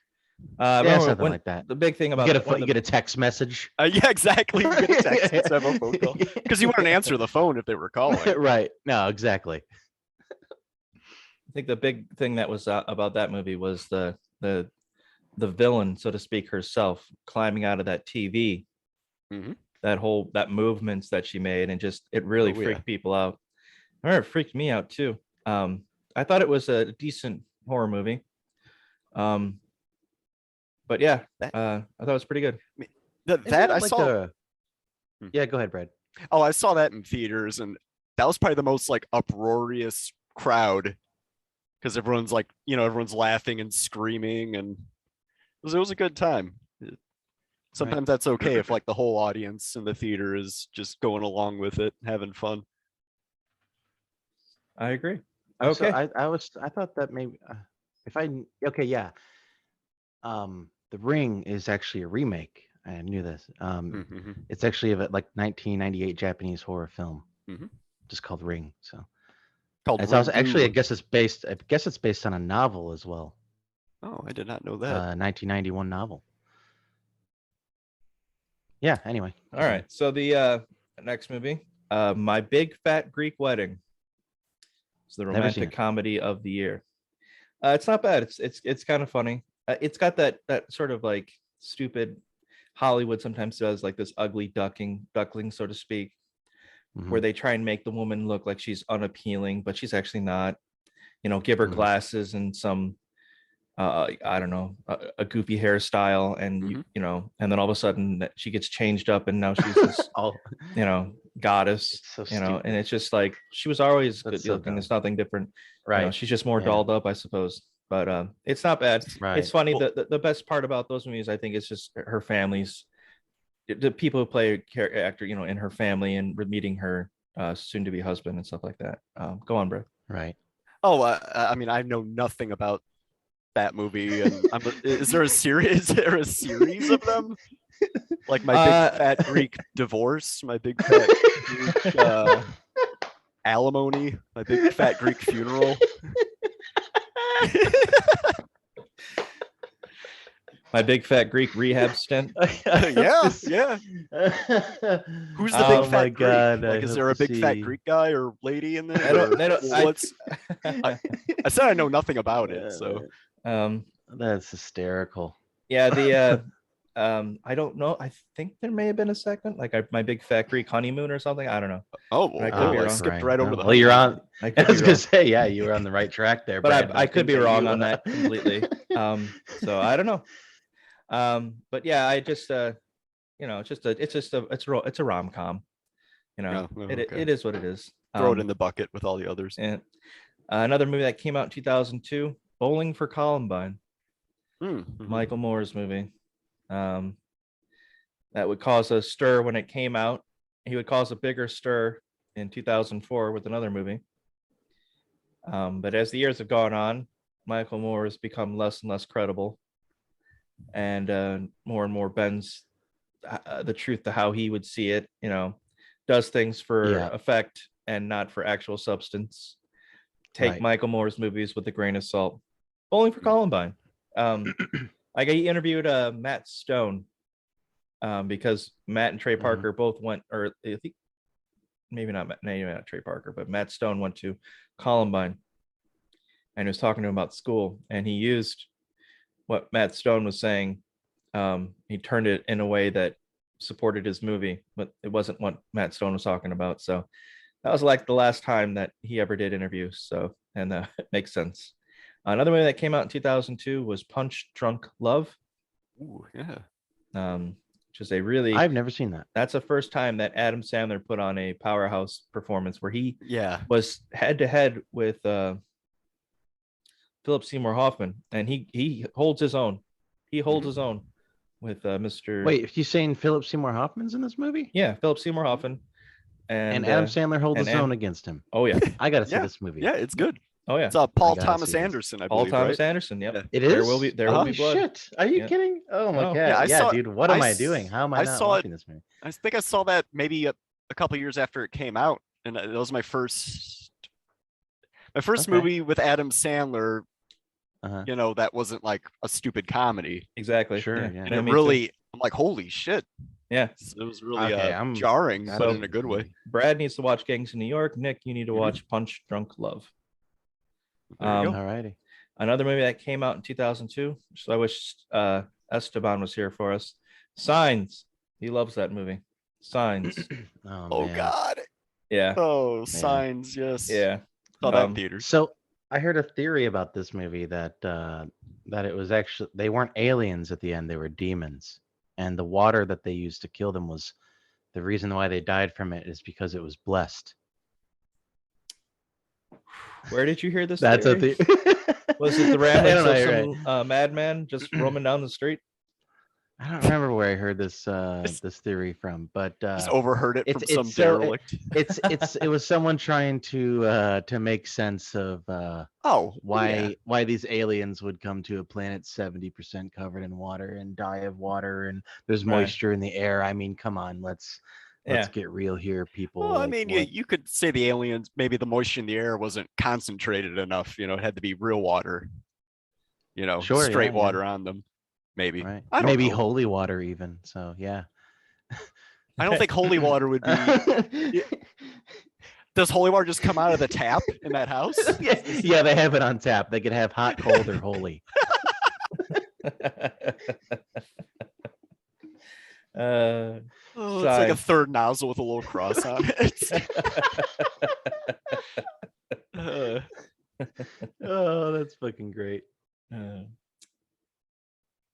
Yeah, Remember something when like that. the big thing You about get one of you the- get a text message. Yeah, exactly. You get a text instead of a phone call because you wouldn't answer the phone if they were calling. Right. No, exactly. I think the big thing that was about that movie was the villain, so to speak, herself climbing out of that TV. Mhm. That movements that she made, and just it really Oh, yeah. freaked people out. I remember it freaked me out too. I thought it was a decent horror movie. But yeah, That- I thought it was pretty good. That I saw. Yeah, go ahead, Brad. Oh, I saw that in theaters, and that was probably the most like uproarious crowd because everyone's like, everyone's laughing and screaming, and it was a good time. Sometimes that's okay if like the whole audience in the theater is just going along with it, having fun. I agree. So Okay. I thought that maybe yeah. The Ring is actually a remake. I knew this. Mhm. It's actually of a like 1998 Japanese horror film, Mhm. just called Ring. So Called it's also actually I Ringu. guess it's based on a novel as well. Oh, I did not know that. 1991 novel. Yeah. Anyway. All right. So the next movie, My Big Fat Greek Wedding. It's the Never seen romantic it. comedy of the year. It's not bad. It's kind of funny. It's got that sort of like stupid Hollywood sometimes does, like this ugly duckling, so to speak, where they try and make the woman look like she's unappealing, but she's actually not. Give her Mhm. glasses and some I don't know, a goofy hairstyle, and and then all of a sudden she gets changed up, and now she's this All goddess, It's so you know, stupid. and it's just like she was always That's good so looking. It's dumb. nothing different. Right. She's just more Yeah. dolled up, I suppose. But it's not bad. Right. It's funny. Well- The best part about those movies, I think, is just her family's the people who play actor, you know, in her family and meeting her soon to be husband and stuff like that. Go on, bro. Right. Oh, I mean, I know nothing about that movie, and is there a series? Is there a series of them? Like my big fat Greek divorce, my big fat Greek alimony, my big fat Greek funeral. My big fat Greek rehab stint. Yeah, yeah. Who's the Oh big my fat Greek? God, I Like, is hope there a to big fat see- Greek guy or lady in there? They don't. What's I said I know nothing about it, so That's hysterical. Yeah, the I don't know. I think there may have been a second, like my big fat Greek honeymoon or something. I don't know. oh, I well, could be I wrong. skipped right over the. Well, you're on. I I could be was gonna wrong. say, yeah, you were on the right track there, But Brad. I could be Don't think that wrong you, on that completely. So I don't know. But yeah, I just you know, it's a rom-com. You know, Oh, it okay. is what it is. Throw it in the bucket with all the others. And another movie that came out in 2002, Bowling for Columbine, Mhm. Michael Moore's movie. That would cause a stir when it came out. He would cause a bigger stir in 2004 with another movie. But as the years have gone on, Michael Moore has become less and less credible, and more bends the truth to how he would see it. You know, does things for Yeah. effect and not for actual substance. Take Right. Michael Moore's movies with a grain of salt. Bowling for Columbine. Like I interviewed Matt Stone because Matt and Trey Parker both went, or I think maybe not Trey Parker, but Matt Stone went to Columbine and he was talking to him about school, and he used what Matt Stone was saying. He turned it in a way that supported his movie, but it wasn't what Matt Stone was talking about. So that was like the last time that he ever did interviews. So, and it makes sense. Another movie that came out in 2002 was Punch Drunk Love, Ooh, yeah. which is a really, I've never seen that. that's the first time that Adam Sandler put on a powerhouse performance where he Yeah. was head to head with Philip Seymour Hoffman, and he holds his own. He holds his own with Mr. Wait, you saying Philip Seymour Hoffman's in this movie? Yeah, Philip Seymour Hoffman, And Adam Sandler holds and his own Am- against him. Oh yeah, I gotta see Yeah. this movie. Yeah, it's good. oh yeah. It's Paul gotta Thomas see this. Anderson, I Paul believe, Thomas right? Anderson. Yep. Yeah. It is. There will be Holy blood. shit! Are you Yeah. kidding? Oh my Oh. god! Yeah, I Yeah, saw- dude. What am I doing? How am I I not saw watching this movie? I think I saw that maybe a couple years after it came out, and that was my first Okay. movie with Adam Sandler. Uh-huh. You know, that wasn't like a stupid comedy. Exactly. Sure, yeah. And Yeah, it me too. really, I'm like, holy shit! Yeah. It was really Okay, I'm- jarring, gotta but see in a this good way. movie. Brad needs to watch Gangs in New York. Nick, you need to Mhm. watch Punch Drunk Love. There you go. Alrighty. Another movie that came out in 2002. So I wish Esteban was here for us. Signs. He loves that movie. Signs. Oh man. God! Yeah. Oh, Signs, yes. Yeah. Saw that in Um, theaters. So I heard a theory about this movie that that it was actually they weren't aliens at the end; they were demons, and the water that they used to kill them was the reason why they died from it is because it was blessed. Where did you hear this? That's a theory? theory. Was it the I don't know, ramblings you're of some madman just roaming down the street? I don't remember where I heard this this theory from, but Just overheard it from it's some so- derelict. it was someone trying to make sense of Oh, why these aliens would come to a planet 70% covered in water and die of water, and there's Right. moisture in the air. I mean, come on, let's Yeah. get real here, people. Well, I like, mean, what- you could say the aliens, maybe the moisture in the air wasn't concentrated enough. You know, it had to be real water. You know, Sure, straight yeah, yeah. water on them. Maybe. right? I don't Maybe know. holy water even. So yeah. I don't think holy water would be. Does holy water just come out of the tap in that house? yeah, they have it on tap. They could have hot, cold, or holy. uh, Oh, it's like a Sign. third nozzle with a little cross on it. Uh, Oh, that's fucking great. it'd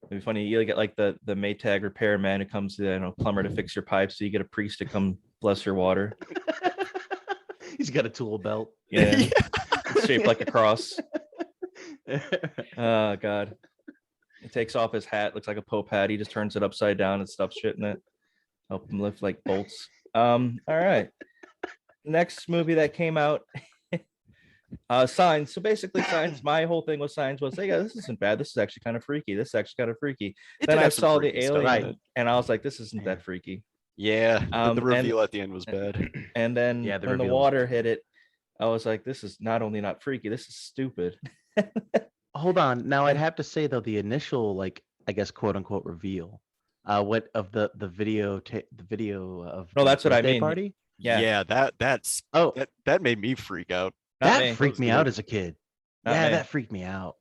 be funny. You get like the Maytag repairman who comes to, plumber to fix your pipes. So you get a priest to come Bless your water. He's got a tool belt. Yeah, it's shaped like a cross. Oh God. He takes off his hat, looks like a Pope hat. He just turns it upside down and stuffs shit in it. Help him lift like bolts. All right. Next movie that came out, Signs. So basically, Signs. My whole thing with Signs was, hey, this isn't bad. This is actually kind of freaky. This is actually kind of freaky. It Then did I have some saw the freaky stuff in alien, it. and I was like, this isn't Yeah. that freaky. Yeah, the And- reveal at the end was bad. And then Yeah, the when the reveal was water bad. hit it, I was like, this is not only not freaky, this is stupid. Hold on. Now I'd And- have to say though, the initial, like, I guess, quote unquote reveal, what of the video of No, the that's what I birthday mean. party? Yeah. That's Oh, that made me freak out. Not that me. freaked was me good. out as a kid. Not Yeah, me. that freaked me out.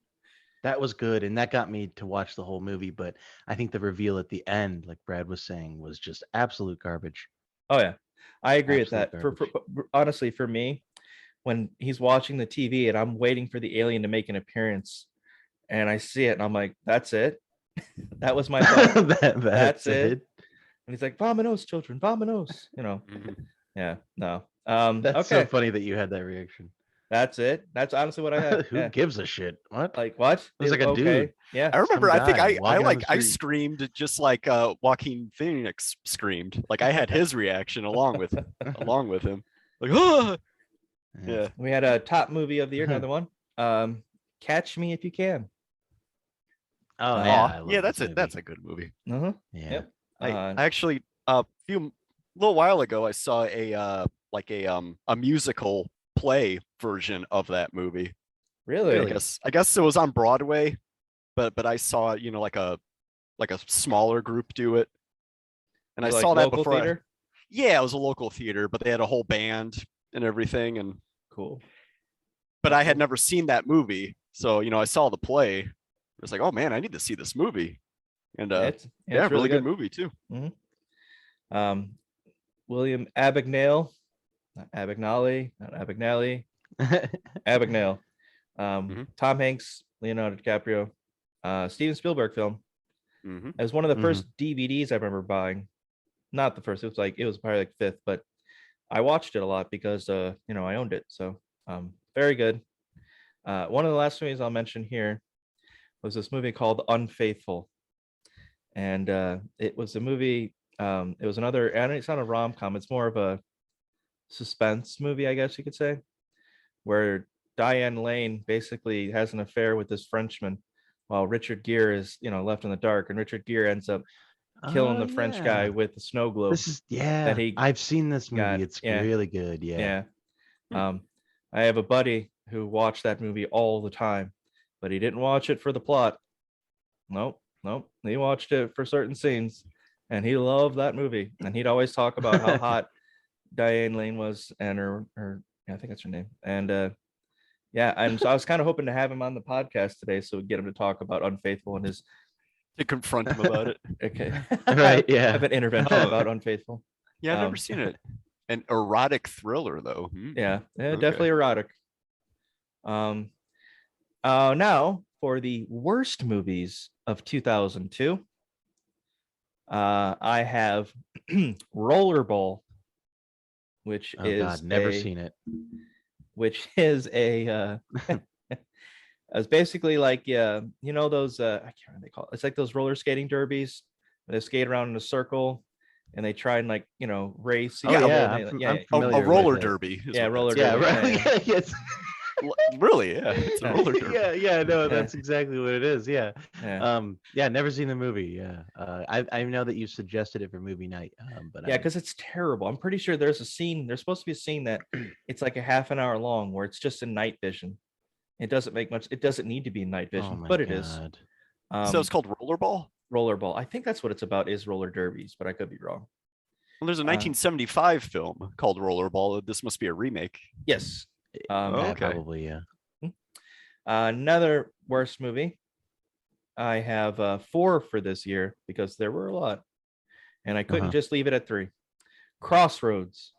That was good, and that got me to watch the whole movie. But I think the reveal at the end, like Brad was saying, was just absolute garbage. Oh yeah, I agree with Absolute that. garbage. Honestly, for me, when he's watching the TV and I'm waiting for the alien to make an appearance, and I see it, and I'm like, that's it. That was my thought. That's it. it. And he's like, "Vamonos, children, vamonos." You know, Mhm. yeah, no. That's Okay, so funny that you had that reaction. that's it. That's honestly what I had. Who Yeah. gives a shit? What? Like what? Looks like a Okay, dude. yeah. I remember. Some I think guy I walking on the I street. screamed just like Joaquin Phoenix screamed. Like I had his reaction along with him. Like, oh, yeah. We had a top movie of the year, another one. Catch Me If You Can. Oh Aw, yeah, Aw, I love yeah, this that's movie. a good movie. Uh-huh. Yeah. Yep. I Uh, actually a little while ago I saw a musical play version of that movie. Really? I guess it was on Broadway, but I saw like a smaller group do it, and I You like saw that local before. theater? Yeah, it was a local theater, but they had a whole band and everything, and Cool. but I had never seen that movie, so I saw the play. I was like, oh man, I need to see this movie, and It's really good movie too. William Abagnale, not Abagnale, not Abagnale, Abagnale. Tom Hanks, Leonardo DiCaprio, Steven Spielberg film. Hmm. It was one of the first DVDs I remember buying. Not the first. It was probably like fifth, but I watched it a lot because I owned it. So very good. One of the last movies I'll mention here was this movie called Unfaithful, and it was a movie. It was another, and it's not a rom-com. It's more of a suspense movie, I guess you could say, where Diane Lane basically has an affair with this Frenchman, while Richard Gere is left in the dark, and Richard Gere ends up killing Oh, the French yeah. guy with the snow globe. This is he I've seen this movie. got- It's yeah. really good. Yeah. Yeah. I have a buddy who watched that movie all the time, but he didn't watch it for the plot. Nope. He watched it for certain scenes, and he loved that movie. And he'd always talk about how hot Diane Lane was, and her I think that's her name. And yeah, and so I was kind of hoping to have him on the podcast today, so we get him to talk about Unfaithful and his To confront him about it. okay, Right, yeah. have an intervention Oh. about Unfaithful. Yeah, I've Um, never seen it. An erotic thriller though. Yeah, Okay. definitely erotic. Now for the worst movies of 2002, I have Rollerball, which Oh is God, never seen it. which is a it's basically like those I can't remember what they call it. It's like those roller skating derbies where they skate around in a circle and they try and race. Oh, each other, yeah, and I'm yeah, A familiar with roller it. derby. is Yeah, what roller that's Yeah, derby. right. Yeah, Yes. called. Really? Yeah, it's a Yeah. roller derby. Yeah. No, Yeah. that's exactly what it is. Yeah. yeah. Yeah. Never seen the movie. Yeah. I know that you suggested it for movie night. But Yeah, because it's terrible. I'm pretty sure there's supposed to be a scene that it's like a half an hour long where it's just in night vision. It doesn't need to be in night vision, but it is. So it's called Rollerball. Rollerball. I think that's what it's about, is roller derbies, but I could be wrong. Well, there's a 1975 film called Rollerball. This must be a remake. Yes. Oh, Yeah, okay. probably. Yeah. Another worst movie. I have 4 for this year because there were a lot, and I couldn't Uh-huh. just leave it at 3. Crossroads.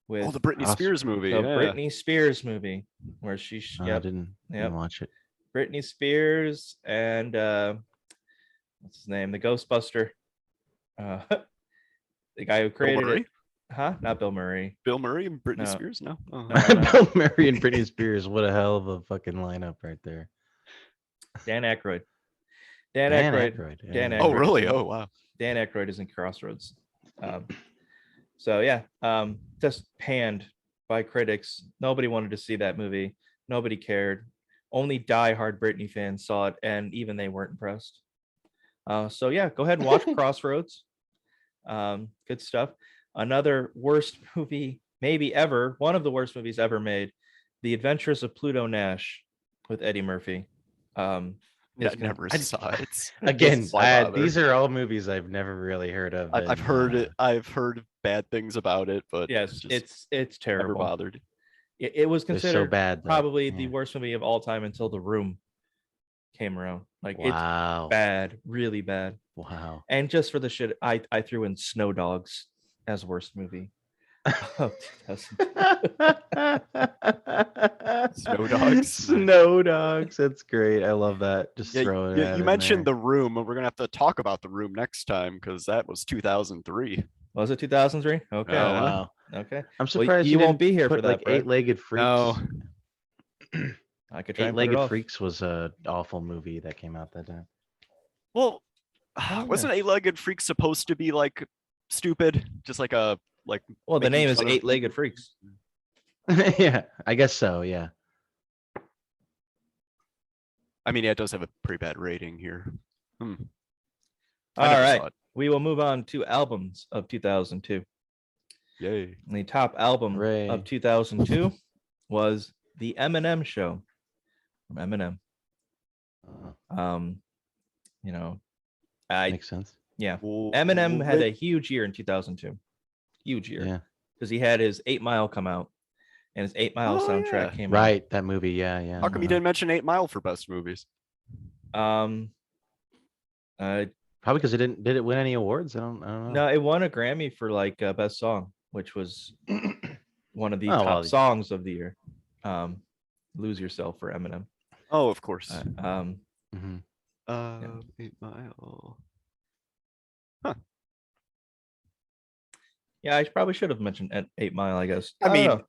With Oh, the Britney Awesome. Spears movie. the Yeah. Britney Spears movie, where she I yep, didn't watch it. Britney Spears and what's his name, the Ghostbuster, the guy who Bill created Murray? it. Huh? Not Bill Murray. Bill Murray and Britney No. Spears? No. Oh. No, no. Bill Murray and Britney Spears. What a hell of a fucking lineup right there. Dan Aykroyd. Dan Dan Aykroyd. Aykroyd. Dan yeah. Aykroyd. Oh, really? is in- Oh, wow. Dan Aykroyd is in Crossroads. So yeah, just panned by critics. Nobody wanted to see that movie. Nobody cared. Only diehard Britney fans saw it, and even they weren't impressed. So yeah, go ahead and watch Crossroads. Good stuff. Another worst movie, maybe ever, one of the worst movies ever made, The Adventures of Pluto Nash with Eddie Murphy. Yeah, It's I never I- saw it. Again, Why bother? these are all movies I've never really heard of. I've and, heard it. I've heard bad things about it, but Yes, just it's never terrible. bothered. It was They're so considered bad. though. probably the Yeah. worst movie of all time until The Room came around. Like Wow. it's bad, really bad. Wow. And just for the shit, I threw in Snow Dogs as worst movie. of 2000. Snow Dogs? Snow Dogs. That's great. I love that. Just Yeah, throwing you, it. you mentioned The Room, and we're gonna have to talk about The Room next time because that was 2003. Was it 2003? Okay. Oh, Oh Yeah. wow. Okay. I'm Well, surprised you won't didn't be here for put, that, like Brett. Eight-Legged Freaks. No. I could try and put it Eight-Legged off. Freaks was a awful movie that came out that time. Well, Oh, wasn't Eight-Legged Freak supposed to be like stupid? Just like a like. Well, the making name is fun of- Eight-Legged Freaks. Yeah, I guess so. Yeah. I mean, yeah, it does have a pretty bad rating here. Hmm. All I never right. saw it. We will move on to albums of 2002. Yay. And the top album Hooray. of 2002 was The Eminem Show from Eminem. You know, Makes sense. yeah. Eminem had a huge year in 2002. Huge year. Yeah. Because he had his 8 Mile come out, and his 8 Mile Oh, soundtrack yeah. came Right. That movie. Yeah. Yeah. How come you didn't mention 8 Mile for best movies? out. Probably because it didn't. Did it win any awards? I don't know. No, it won a Grammy for like best song, which was one of the Oh, top well, songs of the year. Lose Yourself for Eminem. Oh, of course. Mhm. 8 Mile. Yeah, I probably should have mentioned 8 Mile, I guess. I mean, don't know.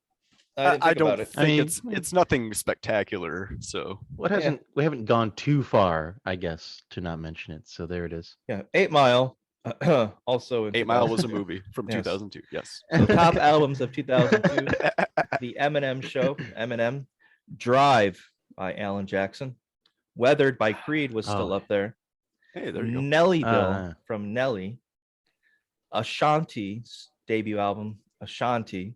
didn't I think don't about it. think mean, it's nothing spectacular. So What Yeah. hasn't? We haven't gone too far, I guess, to not mention it. So there it is. Yeah, 8 Mile. Also, in 8 Mile 2000 was a movie from Yes. 2002. Yes. So top albums of 2002: The Eminem Show, Eminem, Drive by Alan Jackson, Weathered by Creed was still Oh. up there. Hey, there you go. Nellyville from Nelly, Ashanti's debut album, Ashanti.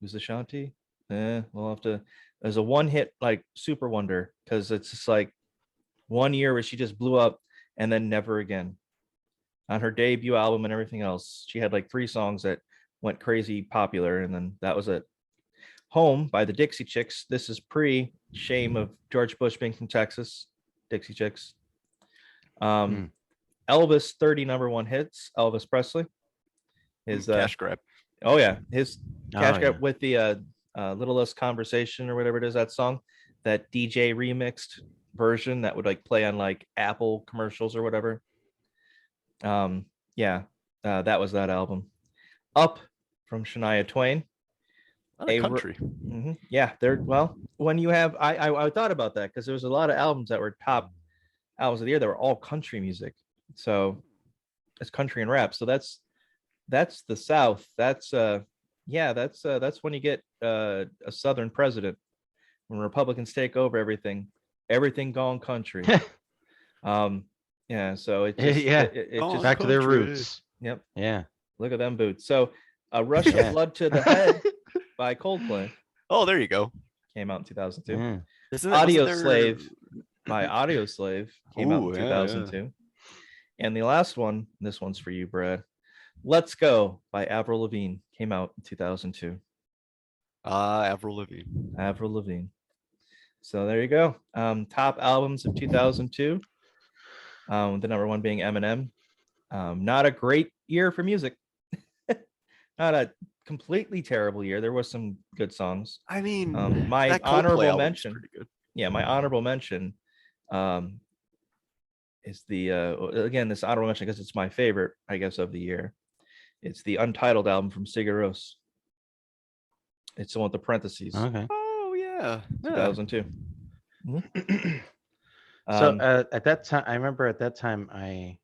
Who's Ashanti? We'll have to. There's a one-hit like super wonder because it's just like one year where she just blew up and then never again. On her debut album and everything else, she had like 3 songs that went crazy popular, and then that was it. Home by the Dixie Chicks. This is pre shame of George Bush being from Texas. Dixie Chicks. Elvis 30 #1 hits. Elvis Presley. His Cash grab. oh yeah, his cash Oh, grab yeah. with the Littlest Conversation or whatever it is, that song, that DJ remixed version that would like play on like Apple commercials or whatever. Yeah, that was that album. Up from Shania Twain. Not a a ro- country. Yeah, they're well. When you have, I thought about that because there was a lot of albums that were top albums of the year that were all country music. So it's country and rap. So that's the South. That's that's when you get a Southern president, when Republicans take over everything gone country. Yeah. So it just, Yeah. it Gone just Back to their country. roots. yep. Yeah. Look at them boots. So Rush of Yeah. Blood to the Head by Coldplay Oh, there you go. came out in 2002. Yeah. Isn't Audio wasn't there- Slave by Audio Slave came out Ooh, in yeah, yeah. 2002. And the last one, this one's for you, Brad. Let's Go by Avril Lavigne came out in 2002. Avril Lavigne. Avril Lavigne. So there you go. Top albums of 2002. The #1 being Eminem. Not a great year for music. Not a completely terrible year. There was some good songs. I mean, My that Coldplay honorable album's mention. pretty good. Yeah, my honorable mention is the again, this honorable mention because it's my favorite, I guess, of the year, It's the untitled album from Sigur Rós. It's the one with the parentheses. Okay. Oh yeah. 2002. So Um, at that time, I remember at that time, I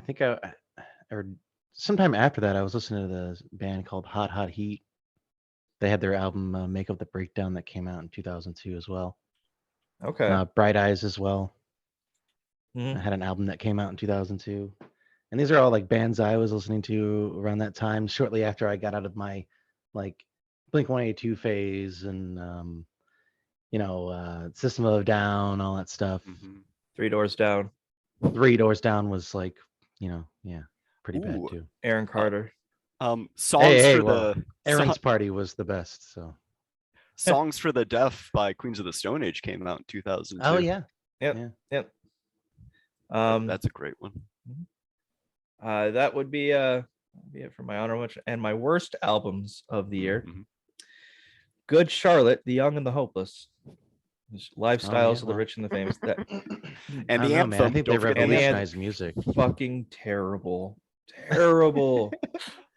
think or sometime after that, I was listening to the band called Hot Hot Heat. They had their album Make Up the Breakdown that came out in 2002 as well. okay. Bright Eyes as well. Mhm. I had an album that came out in 2002. And these are all like bands I was listening to around that time, shortly after I got out of my like Blink 182 phase and System of a Down, all that stuff. Mhm. Three Doors Down. Three Doors Down was like, pretty bad Ooh. too. Aaron Carter. Songs Hey, for well, the Aaron's Party was the best. So. Songs for the Deaf by Queens of the Stone Age came out in 2002. Oh yeah. Yep. That's a great one. That would be it for my honorable mention. And my worst albums of the year. Mhm. Good Charlotte, The Young and the Hopeless. Lifestyles of the well. rich and the famous. That And I the don't know, anthem. man. I think they don't forget the anthem. revolutionized music. fucking terrible. Terrible.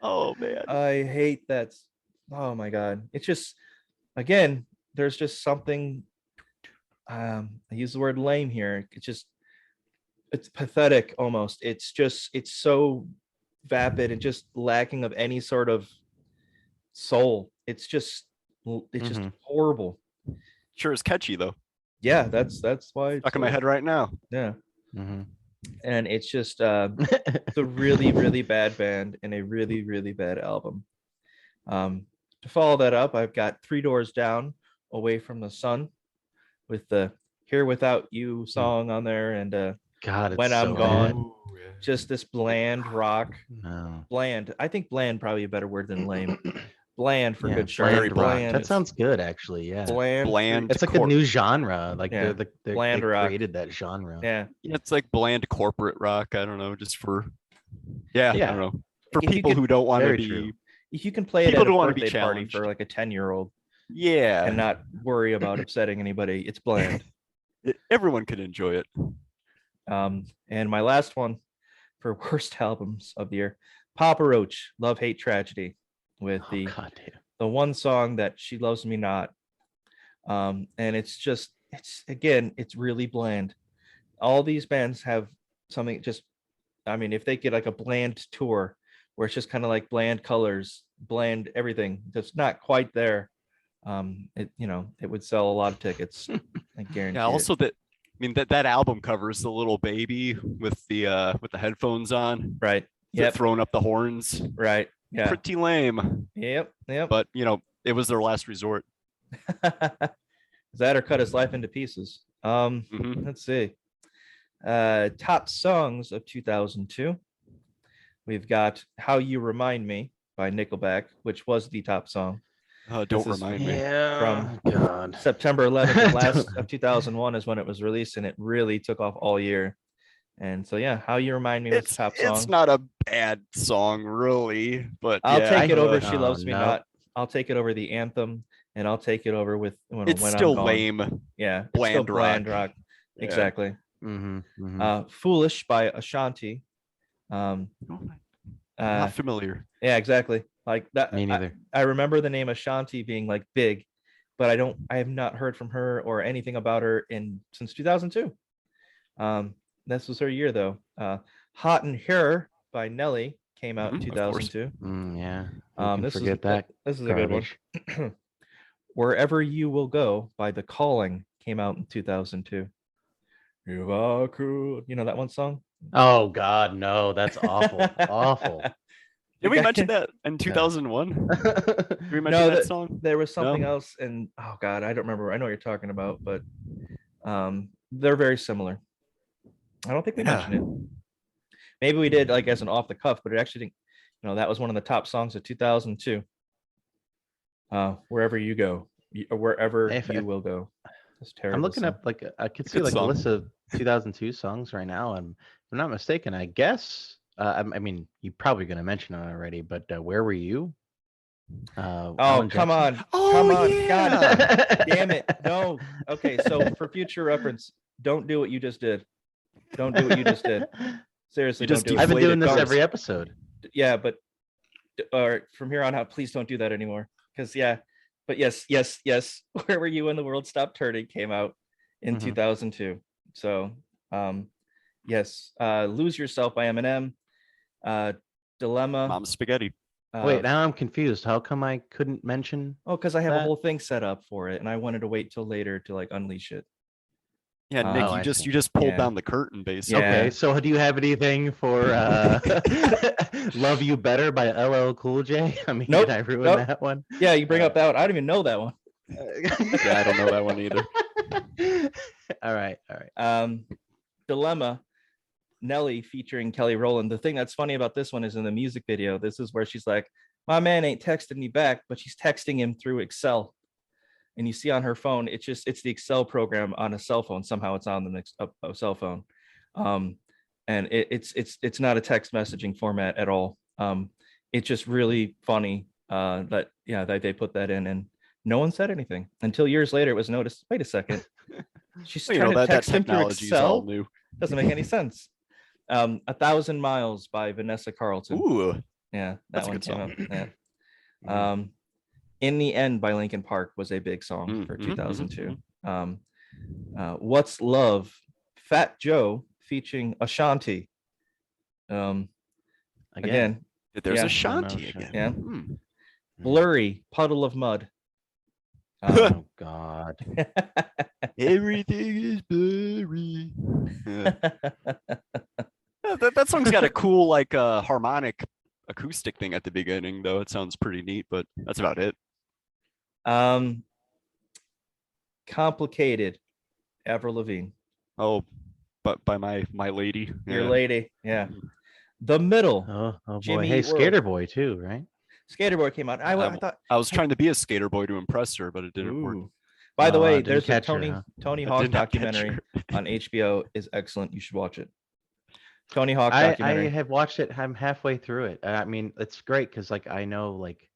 Oh man. I hate that. Oh my god. It's just, again, there's just something. I use the word lame here. It's pathetic almost. It's so vapid and just lacking of any sort of soul. It's just horrible. Sure is catchy though. Yeah, that's why Stuck in my head right now. Yeah. Mhm. And it's just it's a really, really bad band and a really, really bad album. To follow that up, I've got Three Doors Down, Away from the Sun, with the Here Without You song on there, and God, it's When I'm so Gone. bad. Just this bland rock. No. Bland. I think bland probably a better word than lame. Bland for Yeah, Good Charlotte. Very bland. That sounds good, actually. Yeah. bland. It's like a new genre. Like Yeah, they bland rock. created that genre. Yeah. Yeah, it's like bland corporate rock. I don't know, just for I Yeah. don't know. For If you people could- who don't want to Very be true. If you can play it People at a don't wanna be birthday party challenged. for like a 10-year-old yeah. and not worry about upsetting anybody, it's bland. Everyone can enjoy it. And my last one for worst albums of the year, Papa Roach, Love, Hate, Tragedy, with Oh, God damn. the one song that She Loves Me Not. And it's really bland. All these bands have something if they get like a bland tour where it's just kind of like bland colors, bland everything that's not quite there, it would sell a lot of tickets. I guarantee. Yeah, also that album covers the little baby with the headphones on, right. Yep. throwing up the horns. Right. Yeah. Pretty lame. Yep. But it was their last resort. That or cut his life into pieces. Mhm. Let's see. Top songs of 2002. We've got How You Remind Me by Nickelback, which was the top song. Don't This is- remind me. Yeah. From- God. September 11th of 2001 is when it was released, and it really took off all year. And so, yeah, How You Remind Me was the top song. It's not a bad song, really, but I'll yeah, take it over would- She oh, Loves Me no. Not. I'll take it over the anthem, and I'll take it over with it's When still I'm Gone. lame. Yeah, it's still bland bland rock. rock. Yeah. Exactly. Mm-hmm. Foolish by Ashanti. Oh, Uh, not familiar. yeah, exactly. Like that. Me neither. I remember the name Ashanti being like big, but I have not heard from her or anything about her since 2002. This was her year though. Hot in Here by Nelly came out in Mhm, of course. 2002. Yeah. Who can This forget is that. this is a good one. garbage. Wherever You Will Go by The Calling came out in 2002. If I could, you know that one song? Oh God, no, that's awful. Awful. Did we got- mention that in 2001? Did we mention No, that song? There was something No? else, and oh god, I don't remember. I know what you're talking about, but they're very similar. I don't think we mentioned it. Maybe we did like as an off the cuff, but it actually didn't. That was one of the top songs of 2002. Wherever you go, or wherever If- you will go. It's terrible. I'm looking song. up like I could see Good like song. a list of 2002 songs right now, and if I'm not mistaken, I guess I mean you're probably gonna mention it already, but Where Were You? Oh, Alan come Jackson? on. Oh, Come on. yeah. God damn it. No. Okay, so for future reference, don't do what you just did. Don't do what you just did. Seriously, You just don't do it. I've been deflated doing this cars. every episode. Yeah, but or from here on out, please don't do that anymore. Because yeah, but yes, Where Were You When the World Stopped Turning came out in Mhm. 2002. So yes, Lose Yourself by Eminem, Dilemma. Mom spaghetti. Wait, now I'm confused. How come I couldn't mention? Oh, because I have a that? whole thing set up for it, and I wanted to wait till later to like unleash it. Yeah, Nick, Oh, you I just see. you just pulled Yeah. down the curtain, basically. Yeah. Okay, so do you have anything for "Love You Better" by LL Cool J? I mean, Nope, did I ruin nope. that one? Yeah, you bring up that one. I don't even know that one. Yeah, I don't know that one either. All right. Dilemma, Nelly featuring Kelly Rowland. The thing that's funny about this one is in the music video, this is where she's like, my man ain't texting me back, but she's texting him through Excel. And you see on her phone, it's the Excel program on a cell phone. Somehow it's on the next a cell phone. And it's not a text messaging format at all. It's just really funny that they put that in, and no one said anything until years later it was noticed. Wait a second. She's Well, trying to that text him through technology is all Excel. new. Doesn't make any sense. 1,000 Miles by Vanessa Carlton. Ooh, Yeah, that's a one good came song. out. Yeah. In the End by Linkin Park was a big song Mm, for mhm, 2002. What's Love? Fat Joe featuring Ashanti. Again, There's yeah. a Shanti Emotion. again. Yeah. Hmm. Blurry, Puddle of Mud. Oh God. Everything is blurry. Yeah. That song's got a cool like harmonic acoustic thing at the beginning, though. It sounds pretty neat, but that's about it. Complicated, Avril Lavigne. Oh, but by my lady. Your Yeah. lady, yeah. The Middle, Oh boy. Jimmy Hey, Eat World. Skater Boy too, right? Skater Boy came out. I thought I was trying to be a skater boy to impress her, but it didn't work. Ooh. By the Oh, way, didn't there's a catch her, Tony huh? Tony I Hawk did not catch documentary her. on HBO is excellent. You should watch it. Tony Hawk I documentary. have watched it. I'm halfway through it. I mean, it's great because like I know like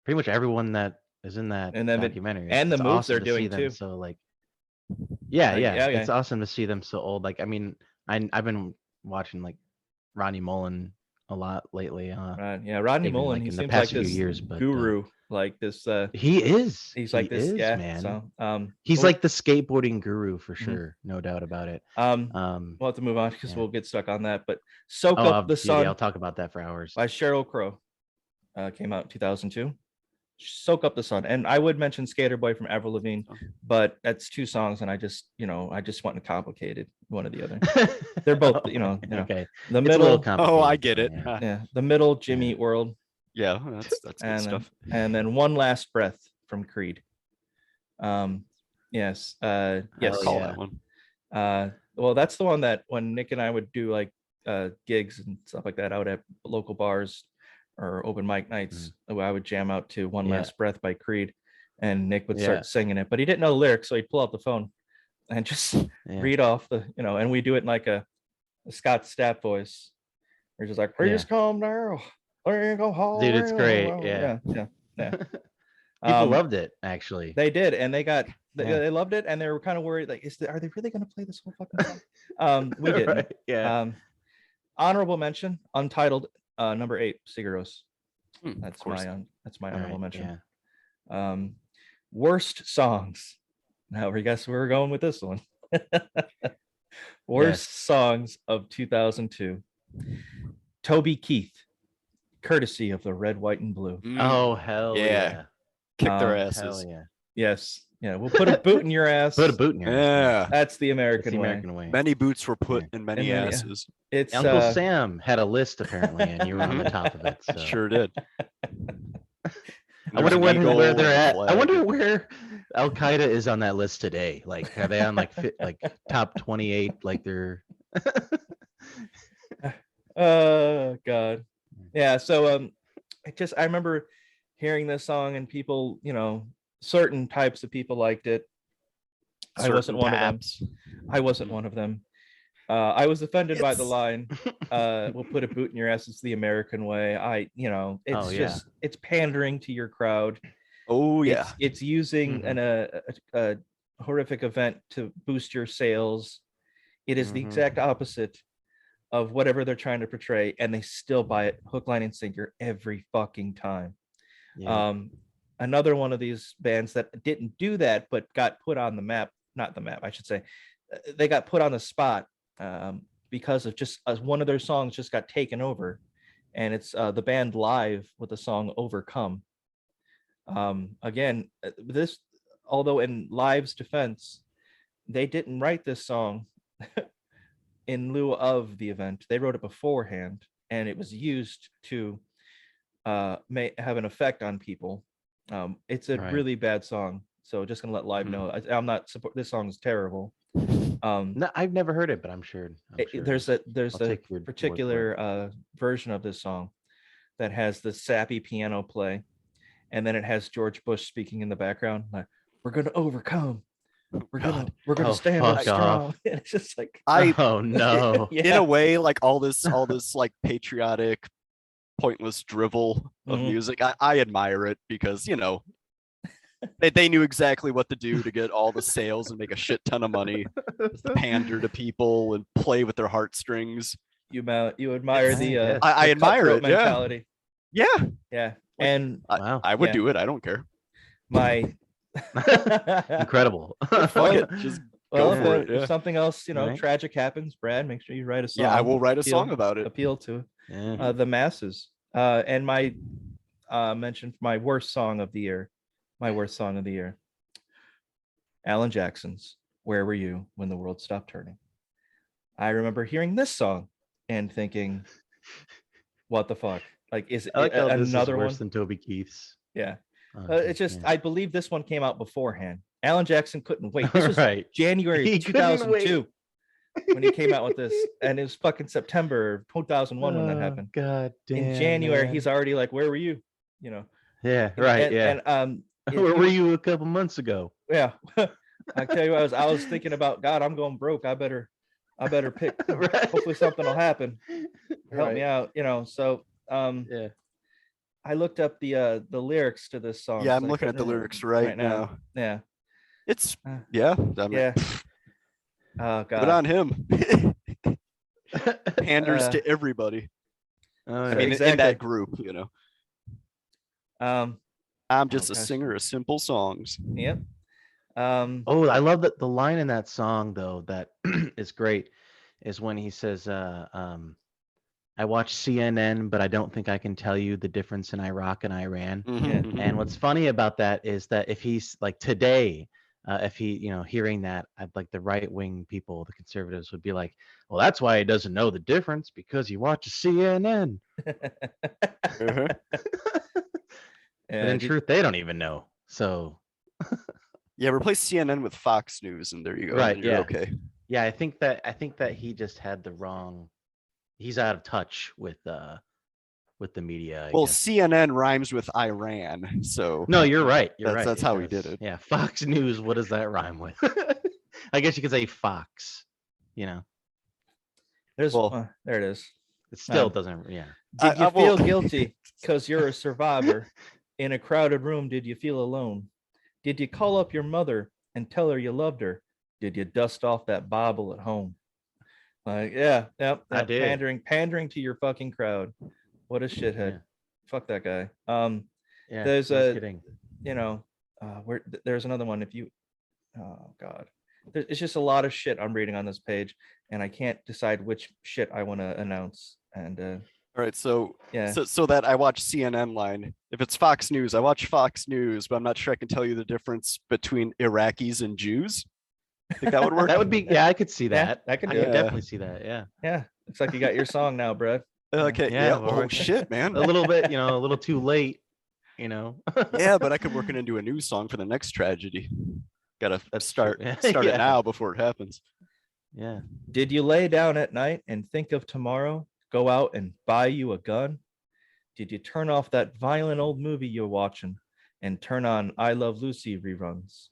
pretty much everyone that is in that And then documentary. and the It's moves awesome they're to doing see them too. so like yeah, Like, yeah, yeah. it's awesome to see them so old. Like I mean, I've been watching like Ronnie Mullen a lot lately. Yeah, Rodney even, Mullen. like, He in the seems past like few this years, but, guru, like this. he is. He's He like this, is, yeah. man. So, He's we'll- like the skateboarding guru for Mhm. sure, no doubt about it. we'll have to move on because yeah. we'll get stuck on that. But Soak Oh, Up the dude, yeah, Sun I'll talk about that for hours. by Sheryl Crow came out in 2002. Soak Up the Sun, and I would mention Skater Boy from Avril Lavigne, but that's two songs, and I just went and complicated one or the other. They're both, you know, okay. the It's a little middle. complicated. Oh, I get so, it. yeah. Yeah, the middle, Jimmy Eat World, Yeah, that's good stuff. and then One Last Breath from Creed. Yes, I yes. recall yeah. that one. Well, that's the one that when Nick and I would do like gigs and stuff like that out at local bars or open mic nights, I would jam out to One Yeah. Last Breath by Creed, and Nick would Yeah. start singing it, but he didn't know the lyrics, so he'd pull out the phone and just Yeah. read off the, and we do it in like a Scott Stapp voice. We're just like, please Yeah. come down. There you go, Dude, it's great, yeah. People loved it actually. They did, and they got Yeah. they loved it, and they were kind of worried, like, are they really going to play this whole fucking song? We didn't. Right, yeah. Honorable mention, Untitled, number 8, Sigaros. Of That's course. my All honorable right, mention. yeah. Worst songs. Now we guess where we're going with this one. Worst songs of 2002. Toby Keith, Courtesy of the Red, White, and Blue. Oh hell Yeah. yeah. Kick their Hell asses. yeah. Yes. Yeah, we'll put a boot in your ass. Put a boot in your ass. Yeah. That's the That's American the way. American way. Many boots were put in many And then, yeah. asses. It's Uncle Sam had a list apparently, and you were on the top of it. So. Sure did. I wonder where they're at. I flag. wonder where Al Qaeda is on that list today. Like, are they on like top 28? Like they're. Oh God. Yeah. So I remember hearing this song and people, certain types of people liked it. I wasn't one of them. I wasn't one of them. I was offended by the line. We'll put a boot in your ass. It's the American way. It's it's pandering to your crowd. Oh yeah. It's using a horrific event to boost your sales. It is the exact opposite of whatever they're trying to portray, and they still buy it hook, line, and sinker every fucking time. Yeah. Another one of these bands that didn't do that but got put on the map, not the map, I should say, they got put on the spot because of just one of their songs just got taken over, and it's the band Live with the song Overcome. Again, this, although in Live's defense, they didn't write this song in lieu of the event. They wrote it beforehand, and it was used to may have an effect on people. It's a Right. really bad song, so just gonna let Live know I'm not support. This song is terrible. No, I've never heard it, but I'm sure. There's a I'll take your word for it. particular version of this song that has the sappy piano play, and then it has George Bush speaking in the background, like, "We're gonna overcome. We're gonna Oh, stand up fuck strong." off. And it's just like, I Oh no. in yeah. a way, like all this like patriotic, pointless drivel of Mhm. music, I admire it because, you know, they knew exactly what to do to get all the sales and make a shit ton of money, just to pander to people and play with their heartstrings. You admire the Yes. I the admire cutthroat it, yeah. mentality. Yeah, Yeah. Like, And Wow. I would Yeah. do it. I don't care. my Incredible. Fuck it, just go well, for if, it. if Yeah. something else, Right. tragic happens, Brad, make sure you write a song. Yeah, I will write a song about it. Appeal to Yeah. the masses. And my mentioned my worst song of the year. Alan Jackson's "Where Were You When the World Stopped Turning." I remember hearing this song and thinking, what the fuck? Like, is it I like how this is another worse one? than Toby Keith's. Yeah. Oh, It's just, yeah. I believe this one came out beforehand. Alan Jackson couldn't wait. This was Right. January He couldn't 2002 when he came out with this, and it was fucking September 2001 when that happened. God damn. In January, man. he's already like, "Where were you?" Yeah. And- Right. and- yeah. And if Where you- were you a couple months ago? Yeah. I tell you what, I was thinking about, God, I'm going broke. I better pick. Right. Hopefully something will happen. Help me out. So Yeah. I looked up the lyrics to this song. Yeah, 'cause I'm I looking at couldn't the remember lyrics right now. Yeah. It's Uh, yeah. I mean, Yeah. Oh good God. on him. Panders Uh, to everybody. Oh, I yeah. mean, in exactly. that group, Um. I'm just a gosh. singer of simple songs. Yep. Oh, I love that the line in that song though that is great is when he says, I watch CNN, but I don't think I can tell you the difference in Iraq and Iran. Mhm, Yeah. mhm. And what's funny about that is that if he's like today, if he, hearing that, I'd like the right wing people, the conservatives would be like, well, that's why he doesn't know the difference because he watches CNN. Uh-huh. But in truth, they don't even know. So Yeah, replace CNN with Fox News, and there you go. Right, and you're yeah. okay. yeah, I think that he just had the wrong. He's out of touch with the media. I Well, guess. CNN rhymes with Iran, so No, you're right. You're That's- right. that's it how he does. did it. Yeah, Fox News. What does that rhyme with? I guess you could say Fox. There's Well- there it is. It still Um, doesn't. Yeah. Did you I feel will- guilty because you're a survivor in a crowded room? Did you feel alone? Did you call up your mother and tell her you loved her? Did you dust off that Bible at home? Like, yeah, I did. pandering to your fucking crowd. What a shithead. Yeah. Fuck that guy. Yeah. There's no a- kidding. There's another one. Oh God, it's just a lot of shit I'm reading on this page, and I can't decide which shit I want to announce. And All right, so yeah, so that I watch CNN line. If it's Fox News, I watch Fox News, but I'm not sure I can tell you the difference between Iraqis and Jews. I think that would work. That would be. Yeah, I could see Yeah, that. I can I do could it. definitely see that. Yeah. Yeah, looks like you got your song now, Brad. Okay. Yeah, Yeah. well, Oh okay. shit, man. A little bit. A little too late. Yeah, but I could work it into a new song for the next tragedy. Gotta That's start true. start Yeah. it now before it happens. Yeah. Did you lay down at night and think of tomorrow? Go out and buy you a gun? Did you turn off that violent old movie you're watching and turn on I Love Lucy reruns?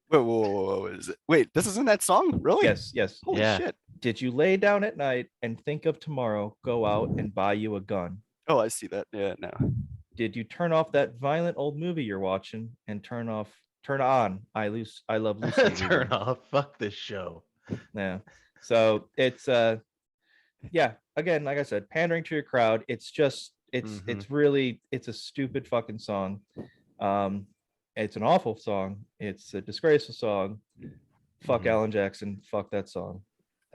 Whoa, is it? Wait, this isn't that song? Really? Yes. Holy Yeah. shit. Did you lay down at night and think of tomorrow? Go out and buy you a gun? Oh, I see that. Yeah, no. Did you turn off that violent old movie you're watching and turn on I Love Lucy? Turn reruns? off. Fuck this show. Yeah. So it's yeah, again, like I said, pandering to your crowd. It's just it's really it's a stupid fucking song. Um, it's an awful song. It's a disgraceful song. Fuck Mhm. Alan Jackson. Fuck that song.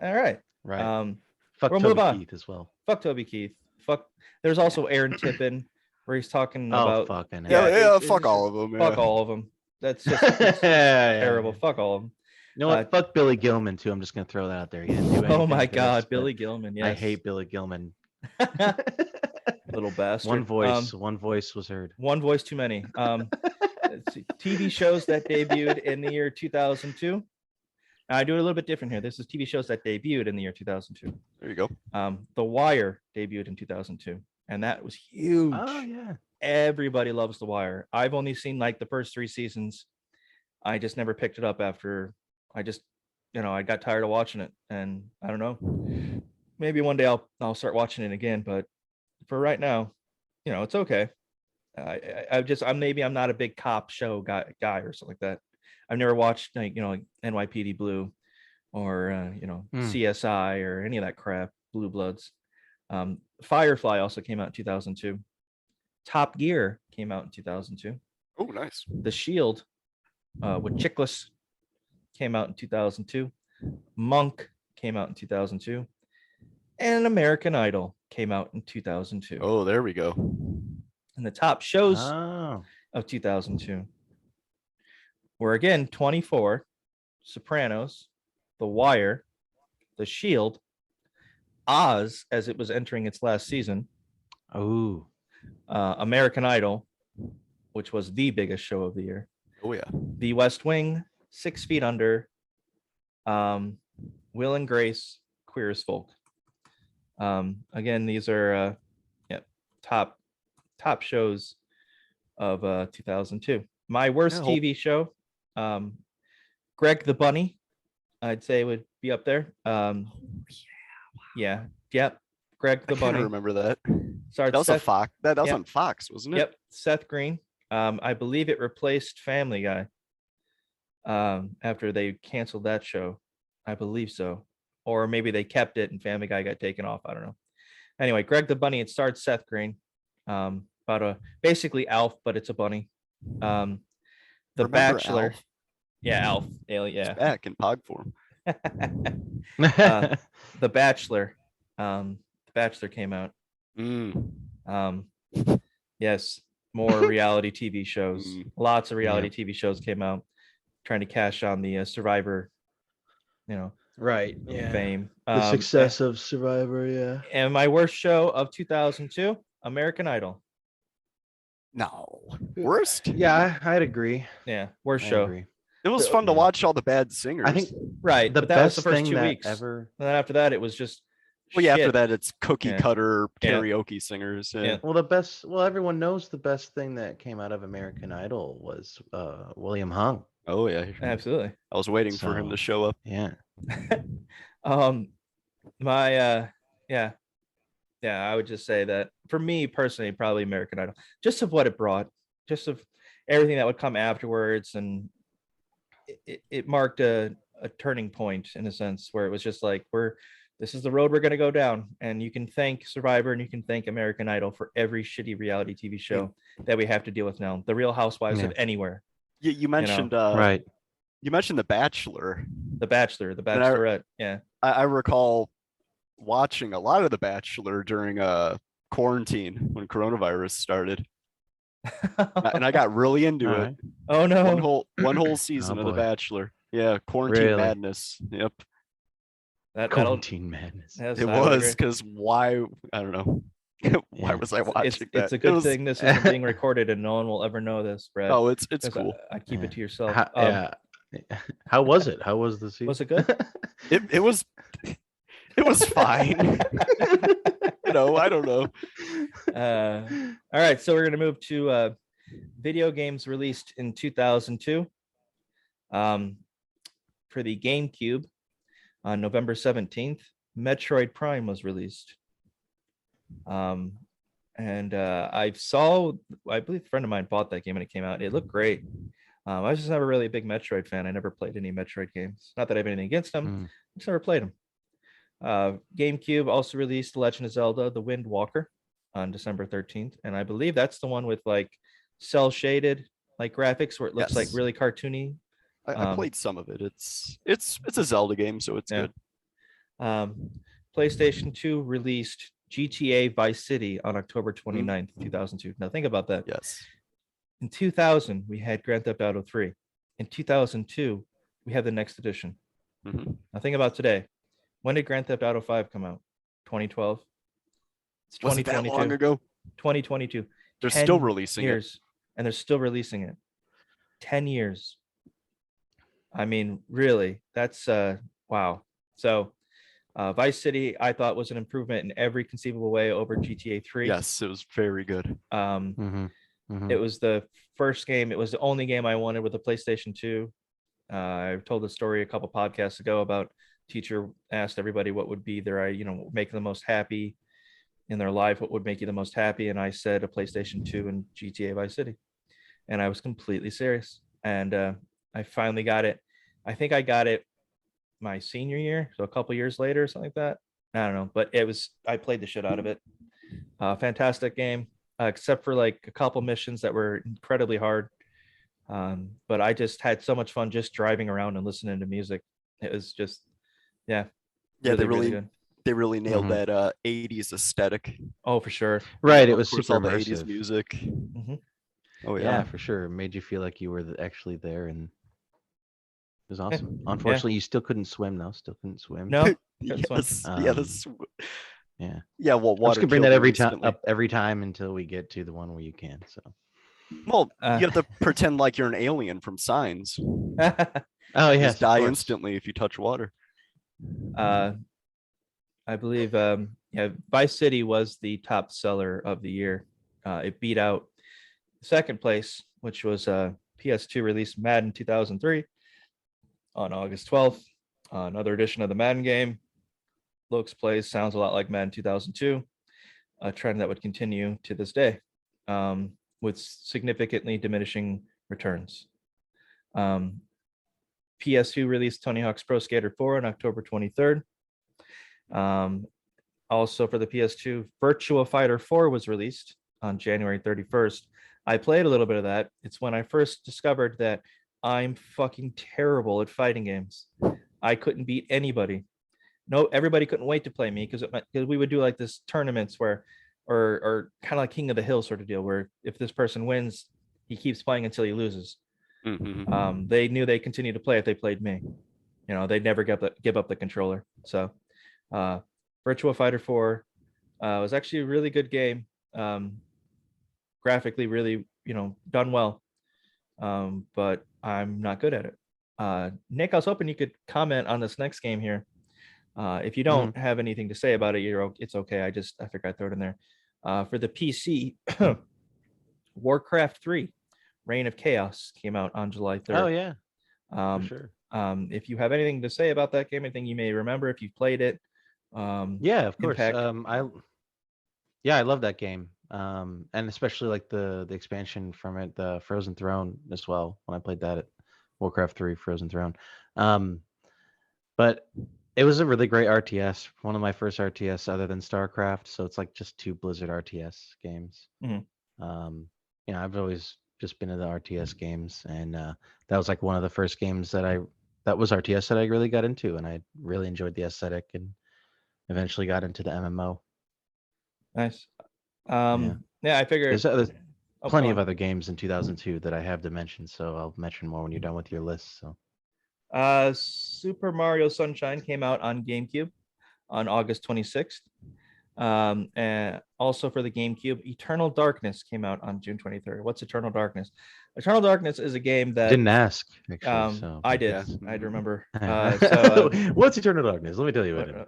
All right. Right. Um, Fuck we'll move Toby on. Keith as well. Fuck Toby Keith. Fuck. There's also Aaron Tippin, where he's talking Oh, about fucking Yeah, yeah, yeah, it's fuck just- all of them. fuck yeah. all of them. That's just it's terrible. Fuck all of them. You know what? Fuck Billy Gilman too. I'm just gonna throw that out there. He didn't do Oh anything my for God, this, but Billy Gilman. Yes. I hate Billy Gilman. Little bastard. One voice was heard. One voice too many. Let's see, TV shows that debuted in the year 2002. Now, I do it a little bit different here. This is TV shows that debuted in the year 2002. There you go. The Wire debuted in 2002, and that was huge. Oh yeah. Everybody loves The Wire. I've only seen like the first 3 seasons. I just never picked it up after. I just, I got tired of watching it, and I don't know. Maybe one day I'll start watching it again, but for right now, it's okay. I'm not a big cop show guy or something like that. I've never watched like NYPD Blue or CSI or any of that crap. Blue Bloods. Firefly also came out in 2002. Top Gear came out in 2002. Oh, nice. The Shield with Chickless came out in 2002. Monk came out in 2002. And American Idol came out in 2002. Oh, there we go. And the top shows Oh. of 2002 were again 24, Sopranos, The Wire, The Shield, Oz as it was entering its last season, Oh. American Idol, which was the biggest show of the year, Oh yeah. The West Wing, 6 Feet Under, Will and Grace, Queer as Folk. Again, these are top shows of 2002. My worst Yeah, TV show, Greg the Bunny, I'd say would be up there. Yep. Greg the I Bunny. can't remember that. Starred That was a Seth, Fox. That was Yep. on Fox, wasn't it? Yep, Seth Green. I believe it replaced Family Guy. After they canceled that show, I believe so, or maybe they kept it and Family Guy got taken off. I don't know. Anyway, Greg the Bunny. It starred Seth Green. About basically Alf, but it's a bunny. The Remember Bachelor. Alf? Yeah, Alf. Yeah. He's back in Pog form. The Bachelor. The Bachelor came out. Yes, more reality TV shows. Lots of reality TV shows came out, trying to cash on the Survivor, Right. fame. The success of Survivor. Yeah. And my worst show of 2002, American Idol. No. Worst? Yeah, I'd agree. Yeah, worst I show. agree. It was fun to watch all the bad singers. I think Right, the but that was best the first thing 2 that weeks. ever. And then after that, it was just. Well, yeah, after shit. that, it's cookie Yeah. cutter Yeah. karaoke singers. Yeah. Yeah. Well, everyone knows the best thing that came out of American Idol was William Hung. Oh, yeah. Absolutely. I was waiting for him So- to show up. Yeah. I would just say that for me personally, probably American Idol, just of what it brought, just of everything that would come afterwards, and it marked a turning point in a sense where it was just like this is the road we're going to go down, and you can thank Survivor and you can thank American Idol for every shitty reality TV show that we have to deal with now. The Real Housewives of anywhere, You mentioned Right. You mentioned The Bachelor. The Bachelor, The And I- Bachelorette, yeah. I recall watching a lot of The Bachelor during quarantine when coronavirus started, and I got really into All it. right. Oh no, One whole season of The boy. Bachelor. Yeah, quarantine Really? madness. Yep, that'll Quarantine madness. yes, it I would was agree. because why? I don't know. Why Yeah. was I watching that? It's a It good was- thing this isn't being recorded and no one will ever know this, Brad. Oh, it's 'cause cool. I'd keep Yeah. it to yourself. Yeah. How was it? How was the season? Was it good? It was fine. I don't know. All right, so we're gonna move to video games released in 2002. For the GameCube, on November 17th, Metroid Prime was released. And I believe a friend of mine bought that game when it came out. It looked great. I was just never really a big Metroid fan. I never played any Metroid games. Not that I have anything against them. Mm. I just never played them. GameCube also released The Legend of Zelda: The Wind Walker on December 13th, and I believe that's the one with like cell shaded like graphics where it looks like Yes. really cartoony. I played some of it. It's a Zelda game, so it's Yeah. good. PlayStation 2 released GTA Vice City on October 29th, 2002. Now think about that. Yes. In 2000, we had Grand Theft Auto 3. In 2002, we had the next edition. Mhm. Now think about today. When did Grand Theft Auto 5 come out? 2012. It's Was it that long 2022. ago? 2022. They're 10 still releasing it. years, and they're still releasing it. 10 years. I mean, really, that's wow. So Vice City, I thought, was an improvement in every conceivable way over GTA 3. Yes, it was very good. It was the first game. It was the only game I wanted with the PlayStation 2. I've told the story a couple podcasts ago about teacher asked everybody what would be their, make them the most happy in their life. What would make you the most happy? And I said a PlayStation 2 and GTA Vice City. And I was completely serious. And I finally got it. I think I got it my senior year, so a couple years later, something like that. I don't know, but I played the shit out of it. Fantastic game, except for like a couple missions that were incredibly hard. But I just had so much fun just driving around and listening to music. It was just, yeah, Yeah, good. they really nailed that 80s aesthetic. Oh, for sure. Right, it Of was course, super all the 80s immersive. music. Mhm. Oh Yeah, yeah. for sure. It made you feel like you were actually there, and it was awesome. Yeah. Unfortunately, you still couldn't swim, though. Still couldn't swim. No, couldn't swim. Yes. Yeah. Yeah. Yeah. Well, I'm just water gonna bring killed that you every time instantly. up every time until we get to the one where you can. So. Well, Uh, you have to pretend like you're an alien from Signs. Oh You yes, just die of course. instantly if you touch water. I believe Vice City was the top seller of the year. It beat out second place, which was PS2 released Madden 2003 on August 12th. Another edition of the Madden game. Looks, plays, sounds a lot like Madden 2002, a trend that would continue to this day, with significantly diminishing returns. PS2 released Tony Hawk's Pro Skater 4 on October 23rd. Also for the PS2, Virtua Fighter 4 was released on January 31st. I played a little bit of that. It's when I first discovered that I'm fucking terrible at fighting games. I couldn't beat anybody. No, everybody couldn't wait to play me because we would do like this tournaments where, or kind of like King of the Hill sort of deal, where if this person wins, he keeps playing until he loses. They knew they continued to play if they played me. They'd never give up the controller. So Virtua Fighter 4 was actually a really good game. Graphically really, done well. But I'm not good at it. Nick, I was hoping you could comment on this next game here. If you don't have anything to say about it, it's okay. I figured I'd throw it in there. For the PC, Warcraft 3, Reign of Chaos came out on July 3rd. Oh yeah, for sure. If you have anything to say about that game, anything you may remember if you've played it. Yeah, of course. Impact. I love that game. And especially like the expansion from it, the Frozen Throne as well. When I played that at Warcraft 3 Frozen Throne. But it was a really great RTS. One of my first RTS other than StarCraft. So it's like just two Blizzard RTS games. I've always just been into the RTS games, and that was like one of the first games that was RTS that I really got into, and I really enjoyed the aesthetic and eventually got into the MMO. Nice. I figured there's plenty of other games in 2002 that I have to mention, so I'll mention more when you're done with your list. So Super Mario Sunshine came out on GameCube on August 26th. And also for the GameCube, Eternal Darkness came out on June 23rd. What's Eternal Darkness? Eternal Darkness is a game that didn't ask. Actually, so I did. Yeah. I'd remember. What's Eternal Darkness? Let me tell you what it is.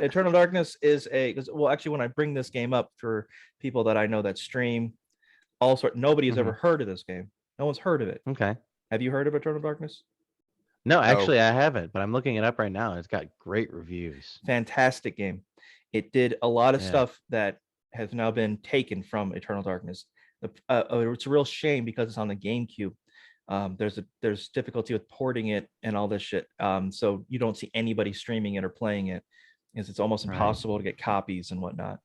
Eternal Darkness is actually, when I bring this game up for people that I know that stream, nobody's ever heard of this game. No one's heard of it. Okay. Have you heard of Eternal Darkness? No, actually, I haven't, but I'm looking it up right now. It's got great reviews. Fantastic game. It did a lot of stuff that has now been taken from Eternal Darkness. It's a real shame because it's on the GameCube. There's difficulty with porting it and all this shit. So you don't see anybody streaming it or playing it. because it's almost Right. impossible to get copies and whatnot.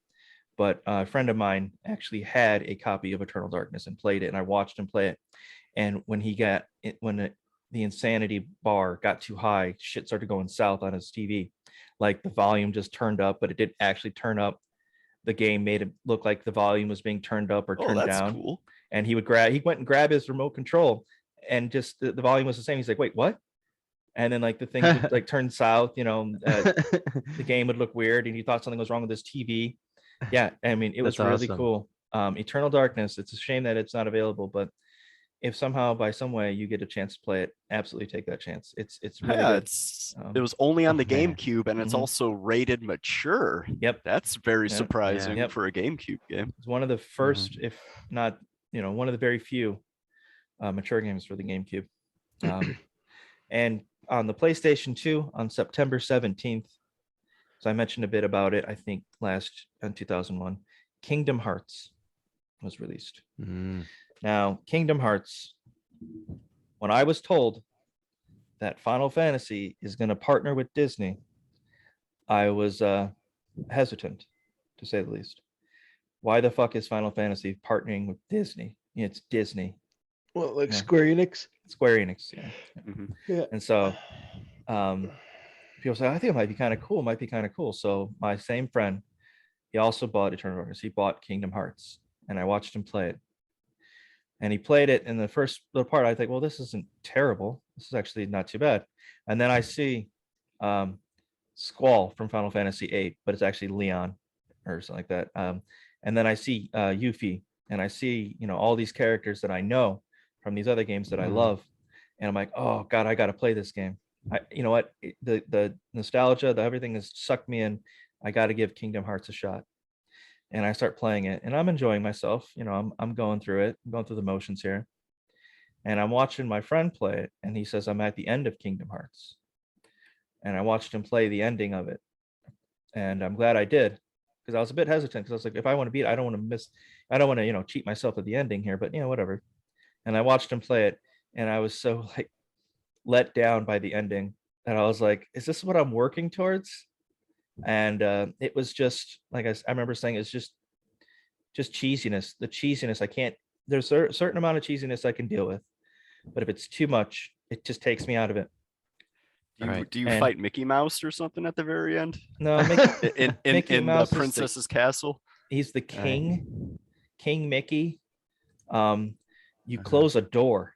But a friend of mine actually had a copy of Eternal Darkness and played it, and I watched him play it. And when he got it, the insanity bar got too high, shit started going south on his TV. Like the volume just turned up, but it didn't actually turn up. The game made it look like the volume was being turned up or Oh, turned that's down. cool. And he went and grab his remote control, and just the volume was the same. He's like, wait, what? And then like the thing would like turn south, the game would look weird, and he thought something was wrong with his TV. Yeah, I mean, it was That's really awesome. cool. Eternal Darkness, it's a shame that it's not available, but if somehow by some way you get a chance to play it, absolutely take that chance. It's really Yeah, good. it was only on Oh, the man. GameCube, and it's Mhm. also rated mature. Yep, That's very Yeah. surprising Yep. for a GameCube game. it's one of the first, if not, one of the very few mature games for the GameCube. And on the PlayStation 2 on September 17th, so I mentioned a bit about it, I think last in 2001, Kingdom Hearts was released. Mm. Now, Kingdom Hearts, when I was told that Final Fantasy is going to partner with Disney, I was hesitant, to say the least. Why the fuck is Final Fantasy partnering with Disney? It's Disney, Well, like Yeah. Square Enix. Square Enix. Yeah. Mhm. Yeah. And so people say, I think it might be kind of cool. Might be kind of cool. So my same friend, he also bought Eternal Darkness. He bought Kingdom Hearts, and I watched him play it. And he played it in the first little part. I think, well, this isn't terrible. This is actually not too bad. And then I see Squall from Final Fantasy VIII, but it's actually Leon or something like that. And then I see Yuffie, and I see all these characters that I know from these other games that I Mhm. love, and I'm like, oh god, I got to play this game. You know what? The nostalgia, the everything has sucked me in. I got to give Kingdom Hearts a shot, and I start playing it, and I'm enjoying myself. I'm going through it, I'm going through the motions here, and I'm watching my friend play it, and he says I'm at the end of Kingdom Hearts, and I watched him play the ending of it, and I'm glad I did, because I was a bit hesitant, because I was like, if I want to beat it, I don't want to miss, I don't want to cheat myself at the ending here, but whatever. And I watched him play it, and I was so like let down by the ending that I was like, is this what I'm working towards? And it was just like I remember saying, it's just cheesiness. The cheesiness, I can't. There's a certain amount of cheesiness I can deal with, but if it's too much, it just takes me out of it. Right. Do you And- fight Mickey Mouse or something at the very end? No, Mickey, In Mickey the Mouse is princess's castle? he's the king, King Mickey. You Uh-huh. close a door,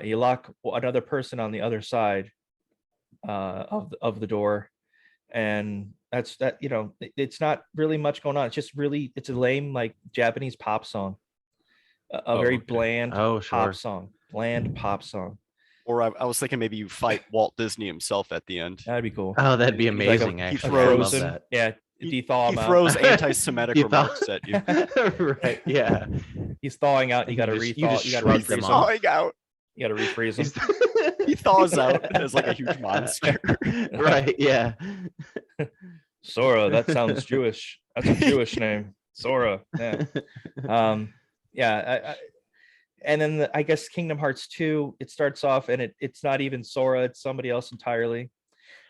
you lock another person on the other side of the door, and that's that. It's not really much going on. It's just really, it's a lame like Japanese pop song, a Oh, very okay. bland Oh, pop sure. song, bland pop song. Or I was thinking maybe you fight Walt Disney himself at the end. That'd be cool. Oh, that'd be He's like a- amazing. he Actually, throws- I love Frozen, that. yeah, He thaw him out. throws anti-Semitic You thaw- remarks at you. Right. Yeah. He's thawing out. You You got to just- rethaw. just You got to shrug them refreeze off. him. Thawing out. You got to refreeze him. He's- He thaws out as like a huge monster. Right. Yeah. Sora. That sounds Jewish. That's a Jewish name. Sora. Yeah. Yeah. And then I guess Kingdom Hearts 2, it starts off and it's not even Sora, it's somebody else entirely.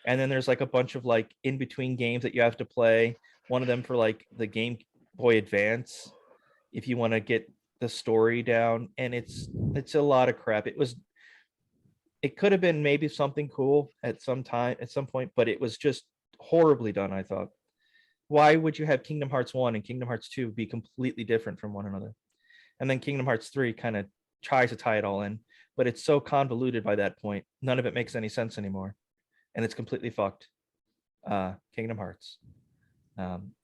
And then there's like a bunch of like in between games that you have to play. One of them for like the Game Boy Advance, if you want to get the story down. And it's a lot of crap. It could have been maybe something cool at some point, but it was just horribly done, I thought. Why would you have Kingdom Hearts 1 and Kingdom Hearts 2 be completely different from one another? And then Kingdom Hearts 3 kind of tries to tie it all in, but it's so convoluted by that point. None of it makes any sense anymore. And it's completely fucked. Kingdom Hearts.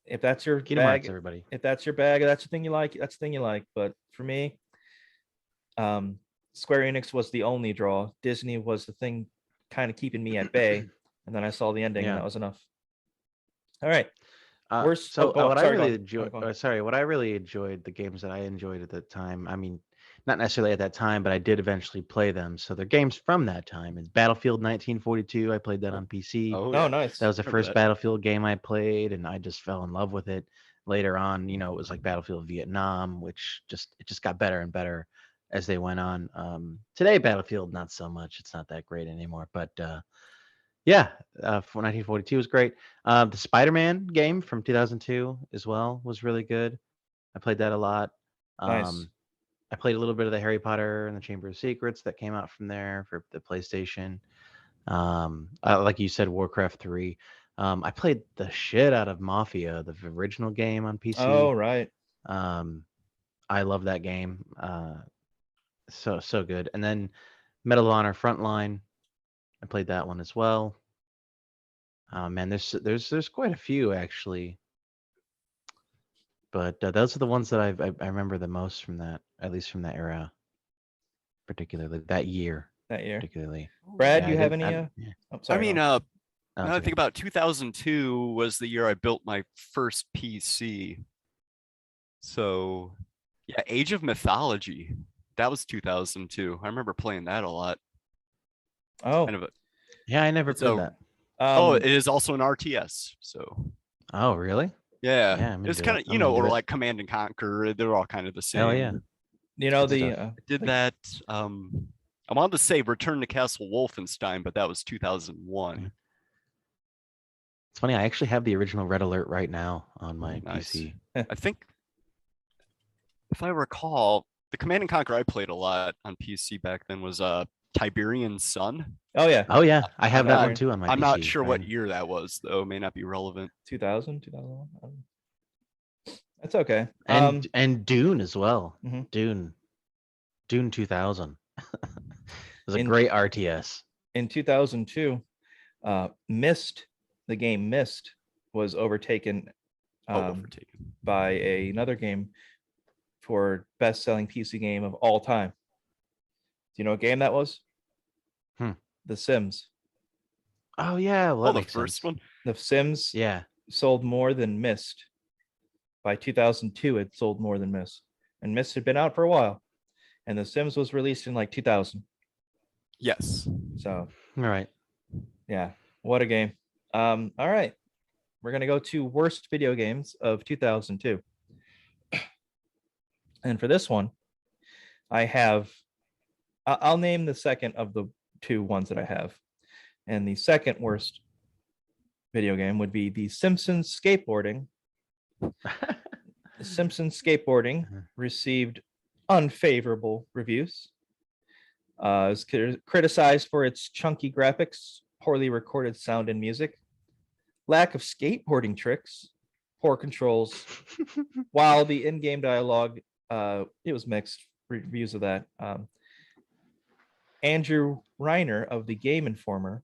If that's your Kingdom bag, Hearts, everybody. if that's your bag, that's the thing you like, that's the thing you like. But for me, Square Enix was the only draw. Disney was the thing kind of keeping me at bay. And then I saw the ending, Yeah. and that was enough. All right. Uh, Worst- so oh, what sorry, I go really on. enjoyed, Go on. what I really enjoyed, the games that I enjoyed at the time. I mean, not necessarily at that time, but I did eventually play them. So they're games from that time. It's Battlefield 1942. I played that on PC. Oh, Oh, yeah. nice. That was the remember first that. Battlefield game I played, and I just fell in love with it. Later on, it was like Battlefield Vietnam, which it just got better and better as they went on. Today, Battlefield, not so much. It's not that great anymore. But Yeah, for 1942 was great. The Spider-Man game from 2002 as well was really good. I played that a lot. Nice. I played a little bit of the Harry Potter and the Chamber of Secrets that came out from there for the PlayStation. Like you said, Warcraft 3. I played the shit out of Mafia, the original game on Oh, PC. right. I love that game. So good. And then Medal of Honor Frontline. I played that one as well. Man, there's quite a few actually, but those are the ones that I remember the most from that, at least from that era, particularly that year, That year. particularly. Brad, Yeah, do I you have didn't. any? Yeah. Oh, I sorry. mean, no. No, now it's I think okay. about 2002 was the year I built my first PC. So, yeah, Age of Mythology. That was 2002. I remember playing that a lot. Oh, Kind of a, Yeah, I never it's played a that. oh, um, it is also an RTS. So, Oh, really? yeah, Yeah, I'm it's into kind it. of, I'm into or it. like Command and Conquer. They're all kind of the Hell same. yeah, you know good the stuff. I did that. I wanted to say Return to Castle Wolfenstein, but that was 2001. It's funny. I actually have the original Red Alert right now on my Nice. PC. I think, if I recall, the Command and Conquer I played a lot on PC back then was Tiberian Sun. Oh yeah, Oh yeah, I have I'm that not one too on my I'm PC. not sure what Ryan. year that was though. May not be relevant. 2000, 2001. That's okay. And Dune as well. Mhm. Dune 2000. It was a In great RTS. in 2002, Myst, the game Myst, was overtaken Overtaken. by another game for best-selling PC game of all time. Do you know what game that was? Hmm. The Sims. Oh yeah, well, Oh, that the makes first sense. one. The Sims Yeah. sold more than Myst. By 2002, it sold more than Myst, and Myst had been out for a while, and The Sims was released in like 2000. Yes. So All right. yeah, what a game. All right, we're gonna go to worst video games of 2002, and for this one, I have. I'll name the second of the two ones that I have, and the second worst video game would be The Simpsons Skateboarding. The Simpsons Skateboarding received unfavorable reviews. It's criticized for its chunky graphics, poorly recorded sound and music, lack of skateboarding tricks, poor controls, while the in-game dialogue, it was mixed reviews of that. Andrew Reiner of the Game Informer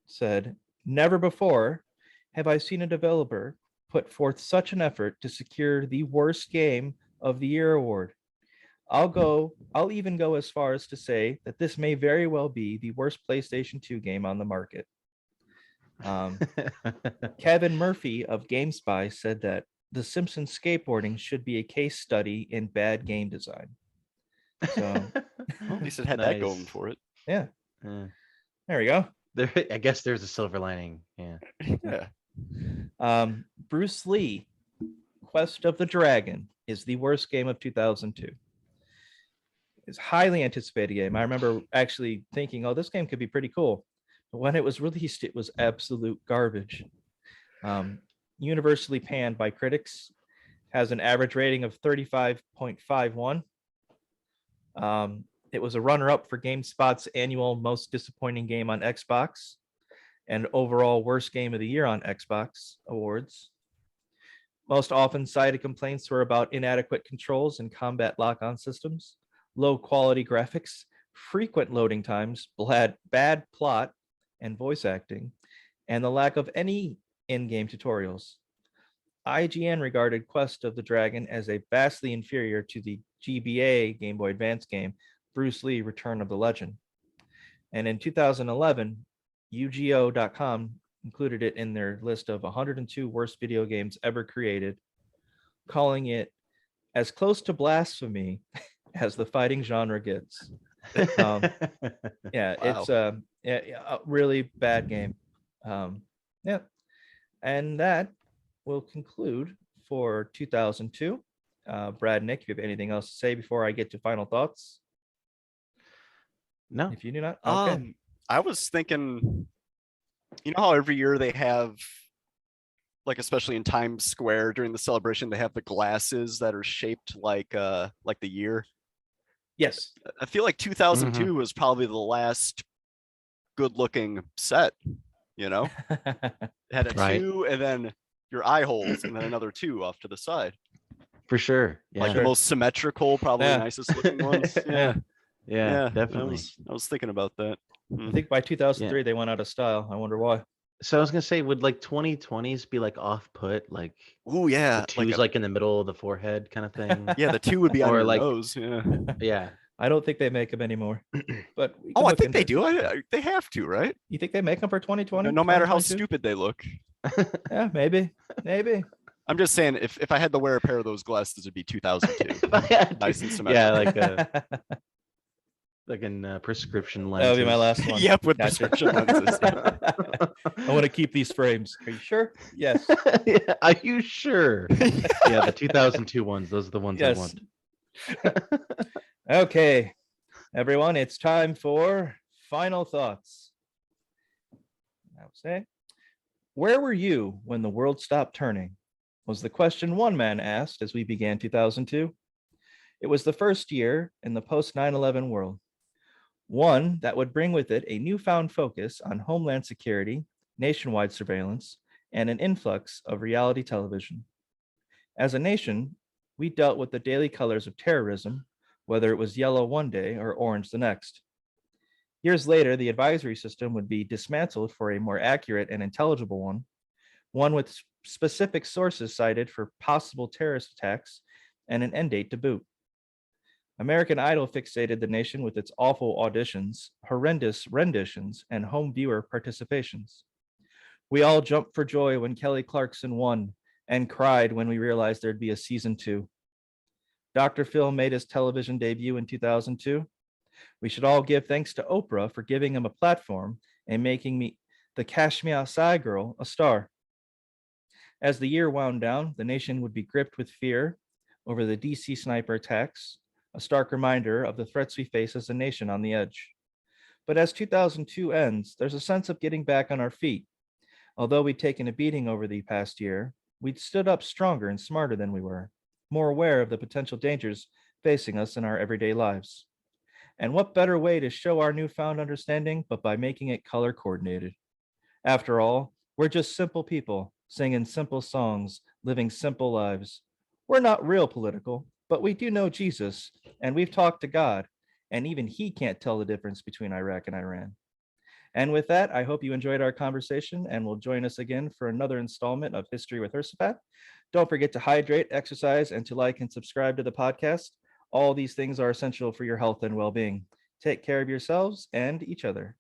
said, "Never before have I seen a developer put forth such an effort to secure the worst game of the year award. I'll even go as far as to say that this may very well be the worst PlayStation 2 game on the market." Kevin Murphy of GameSpy said that The Simpsons Skateboarding should be a case study in bad game design. So Well, at least it had that going Nice. for it. yeah, Yeah. there we go. I guess there's a silver lining. Yeah. Yeah. Bruce Lee, Quest of the Dragon is the worst game of 2002. It's a highly anticipated game. I remember actually thinking, oh, this game could be pretty cool. But when it was released, it was absolute garbage. Universally panned by critics, has an average rating of 35.51. It was a runner-up for GameSpot's annual most disappointing game on Xbox and overall worst game of the year on Xbox awards. Most often cited complaints were about inadequate controls and combat lock-on systems, low quality graphics, frequent loading times, bad plot and voice acting, and the lack of any in-game tutorials. IGN regarded Quest of the Dragon as a vastly inferior to the GBA Game Boy Advance game Bruce Lee Return of the Legend. And in 2011, UGO.com included it in their list of 102 worst video games ever created, calling it as close to blasphemy as the fighting genre gets. Yeah, it's Wow. a really bad game. Yeah, and that will conclude for 2002. Brad, Nick, if you have anything else to say before I get to final thoughts, No. if you do not, okay. I was thinking You know how every year they have, like especially in Times Square during the celebration, they have the glasses that are shaped like the year. Yes. I feel like 2002 was probably the last good looking set, you know? It had a Right. 2 and then your eye holes and then another 2 off to the side. For sure. Yeah. Like the Sure. most symmetrical, probably Yeah. nicest looking ones. Yeah. yeah, I definitely. was thinking about that. I think by 2003 they went out of style. I wonder why. So I was gonna say, would like 2020s be like off put, like Oh yeah, the two's like in the middle of the forehead kind of thing? yeah, the 2 would be on Or your like- nose. Yeah. Yeah. I don't think they make them anymore. But we Oh, can I look think they into do. it. They have to, right? You think they make them for 2020? No matter how 2022? stupid they look. Yeah, maybe. I'm just saying, if I had to wear a pair of those glasses, it'd be 2002. If I had to- Nice and yeah, symmetrical. like in prescription That would lenses. be my last one. Yep, with Gotcha. prescription lenses. I want to keep these frames. Are you sure? Yes. Yeah, are you sure? Yeah, the 2002 ones. Those are the ones I Yes. want. Okay, everyone, it's time for final thoughts. I'll say, where were you when the world stopped turning? Was the question one man asked as we began 2002. It was the first year in the post 9/11 world, one that would bring with it a newfound focus on homeland security, nationwide surveillance, and an influx of reality television. As a nation, we dealt with the daily colors of terrorism, whether it was yellow one day or orange the next. Years later, the advisory system would be dismantled for a more accurate and intelligible one with specific sources cited for possible terrorist attacks and an end date to boot. American Idol fixated the nation with its awful auditions, horrendous renditions, and home viewer participations. We all jumped for joy when Kelly Clarkson won and cried when we realized there'd be a season 2. Dr. Phil made his television debut in 2002. We should all give thanks to Oprah for giving him a platform and making me, the Cash Me Outside girl, a star. As the year wound down, the nation would be gripped with fear over the DC sniper attacks, a stark reminder of the threats we face as a nation on the edge. But as 2002 ends, there's a sense of getting back on our feet. Although we'd taken a beating over the past year, we'd stood up stronger and smarter than we were, more aware of the potential dangers facing us in our everyday lives. And what better way to show our newfound understanding but by making it color coordinated? After all, we're just simple people singing simple songs, living simple lives. We're not real political, but we do know Jesus, and we've talked to God, and even he can't tell the difference between Iraq and Iran. And with that, I hope you enjoyed our conversation and will join us again for another installment of History with Ursaphat. Don't forget to hydrate, exercise, and to like and subscribe to the podcast. All these things are essential for your health and well-being. Take care of yourselves and each other.